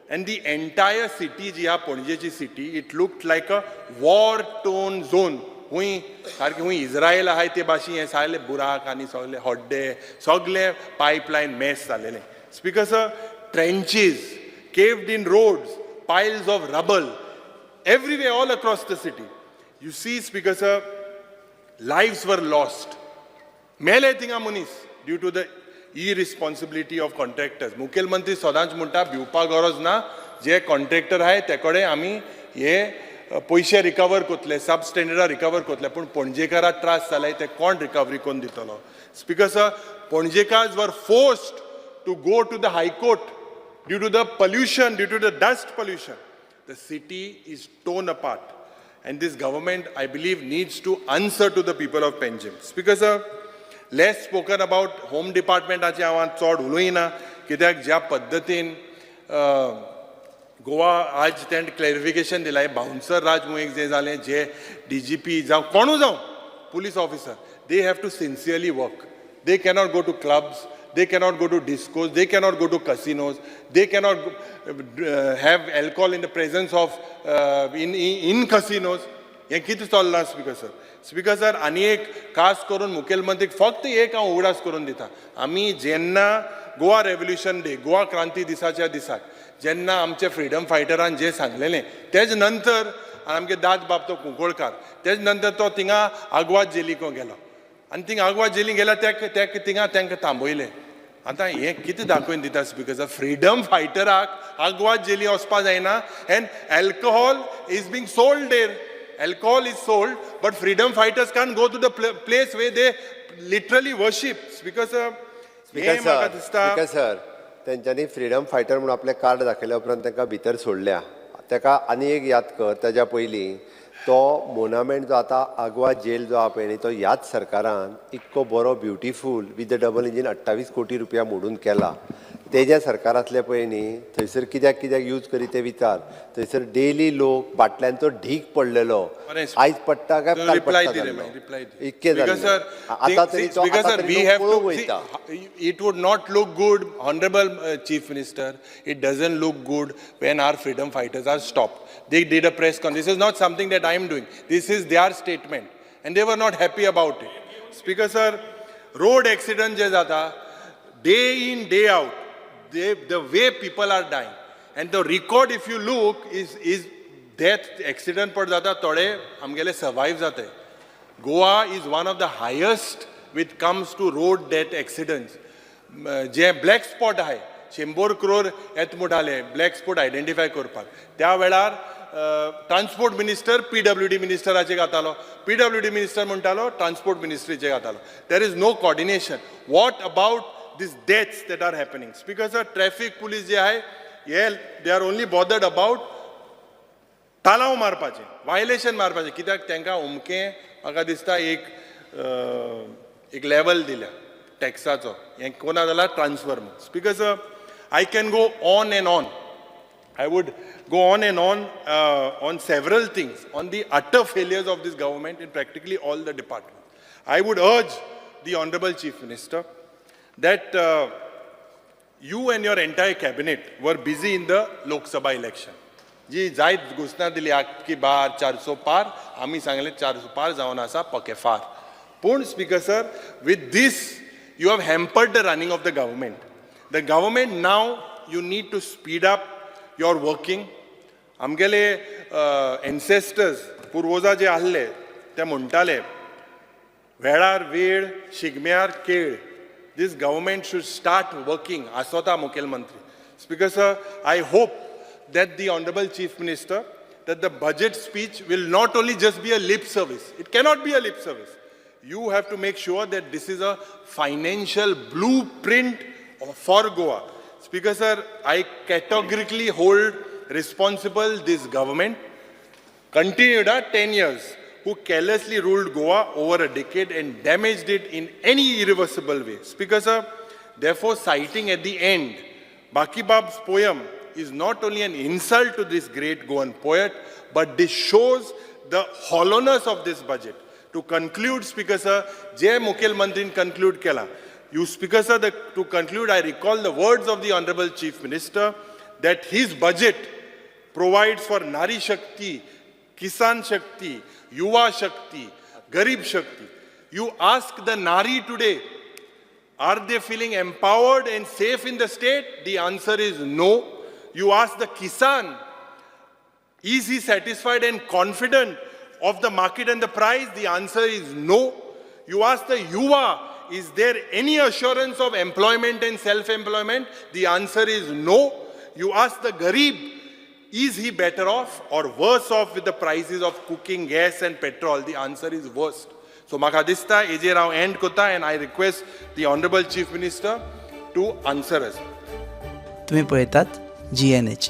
and the entire city, जी हा पणजेची city, it looked like a war-torn zone. हुई सारखे हुई इस्रायल आहे ते भाशी हे सगळे बुराक आणि सगळे हड्डे सगळे पाइपलाइन मेस जालेले. Speaker sir, trenches, caved in roads, piles of rubble, everywhere, all across the city. You see, Speaker sir, lives were lost. Mele tinga munis due to the irresponsibility of contractors. मुखेलमंत्री सदांच म्हणटा भिवपाक गरज ना जे contractor आहे तेकडे आमी हे पैसे recover करतले सब स्टँडर्डार रिकवर करतले पूण पणजेकाराक त्रास जाले ते कोण रिकवरी कोण दितलो. Speaker sir, Ponjekars were forced to go to the high court due to the pollution, due to the dust pollution. The city is torn apart. And this government, I believe, needs to answer to the people of Panjim. Speaker sir, less spoken about home department आची हांव चड उलयना कित्याक ज्या पद्दतीन गोवा आज तें clarification दिलां bouncer राज म्हणून जे जालें जे DGP जावं कोणूय जावं police officer they have to sincerely work. They cannot go to clubs, they cannot go to discos, they cannot go to casinos, they cannot have alcohol in the presence of in casinos. हे कितें चल्लां speaker sir. Speaker sir, आनी एक खास करून मुखेलमंत्रीक फक्त एक हांव उगडास करून दिता. आमी जेन्ना गोवा रेव्होल्युशन डे, गोवा क्रांती दिसाच्या दिसाक जेन्ना आमचे फ्रीडम फायटरान जे सांगलेलें तेज नंतर आमगे दाद बाब तो कुंकळकार तेज नंतर तो थिंगा आग्वाद जेलीको गेलो आनी थिंगा आग्वाद जेली गेल्या थिंगा तांकां थांबयलें. आतां हें कितें दाखोवन दिता speaker sir, freedom फायटराक Aguada jelly वचपा जायना and alcohol is being sold there. Alcohol is sold, but freedom fighters can't go to the place where they literally worship. Speaker sir, Speaker sir, त्यांच्यानी फ्रीडम फायटर म्हणून आपले card दाखयल्या उपरांत तांकां भितर सोडल्या. ताका आनी एक याद कर, ताच्या पयलीं तो मोनामेंट जो आतां आग्वा जेल जो आहा पळय न्ही तो ह्याच सरकारान इतको बरो beautiful with the double engine 28 कोटी रुपया मोडून केला. तेजे सरकारांतले पळय न्ही थंयसर कित्याक कित्याक यूज करी ते विचार. थंयसर डेली लोक बाटल्यांचो ढीग पडलेलो बरें, आयज पडटा काय काल reply पडटा दी रे जाल्लो. मागीर, reply दी. इतके Because, जाल्ले. sir, आतां तरी तो because, आतां sir, तरी we तो have पळोवंक to वयता. see, it would not look good, Honorable Chief Minister. It doesn't look good when our freedom fighters are stopped. They did a press conference. This is not something that I am doing. This is their statement, and they were not happy about it. Speaker, sir, road accident je jata, day in, day out, the way people are dying, and the record, if you look, is death accident पर जाता थोड़े आमगेले survive जाते. Goa is one of the highest when it comes to road death accidents. J black spot आहे 100 crore येत मुठाले black spot identify करपाक त्या वेळार ट्रान्सपोर्ट मिनिस्टर PWD मिनिस्टराचे घातालो PWD मिनिस्टर म्हणटालो ट्रान्सपोर्ट मिनिस्ट्रीचे घातालो. There is no coordination. What about these deaths that are happening? Speaker sir, traffic police जे आहे they are only bothered about तालाव मारपाचें, वायलेशन मारपाचें. कित्याक तांकां उमकें म्हाका दिसता एक लेवल दिल्या टॅक्साचो हें कोना जाल्यार ट्रान्सफर म्हणून. Speaker sir, I can go on and on. I would go on and on several things, on the utter failures of this government in practically all the departments. I would urge the Honorable Chief Minister that you and your entire cabinet were busy in the Lok Sabha election. जी जायत घोषणा दिली की बार 400 पार, आम्ही सांगले 400 पार जावन आसा पकेफार. पूण speaker sir, with this you have hampered the running of the government. The government now, you need to speed up your working. आमगेले ancestors पुर्वजा जे आहले ते म्हणटाले वेळार वेळ शिगम्यार खेळ. This government should start working. Asota Mukhyamantri. Speaker sir, I hope that the Honorable Chief Minister, that the budget speech will not only just be a lip service. It cannot be a lip service. You have to make sure that this is a financial blueprint for Goa. Speaker sir, I categorically hold responsible this government, continued 10 years, who carelessly ruled Goa over a decade and damaged it in any irreversible way. Speaker sir, therefore citing at the end, Baki Bab's poem is not only an insult to this great Goan poet, but this shows the hollowness of this budget. To conclude, Speaker sir, Jai Mukhyamantri conclude kela. You, Speaker sir, to conclude, I recall the words of the Honorable Chief Minister that his budget provides for Nari Shakti, Kisan Shakti, Yuva Shakti, Garib Shakti. You ask the Nari today, are they feeling empowered and safe in the state? The answer is no. You ask the Kisan, is he satisfied and confident of the market and the price? The answer is no. You ask the Yuva, is there any assurance of employment and self-employment? The answer is no. You ask the Garib, is he better off or worse off with the prices of cooking gas and petrol? The answer is worst. So म्हाका दिसता हेजेर हांव and कोता and I request the Honorable Chief Minister to answer us. तुम्ही पळयतात GNH.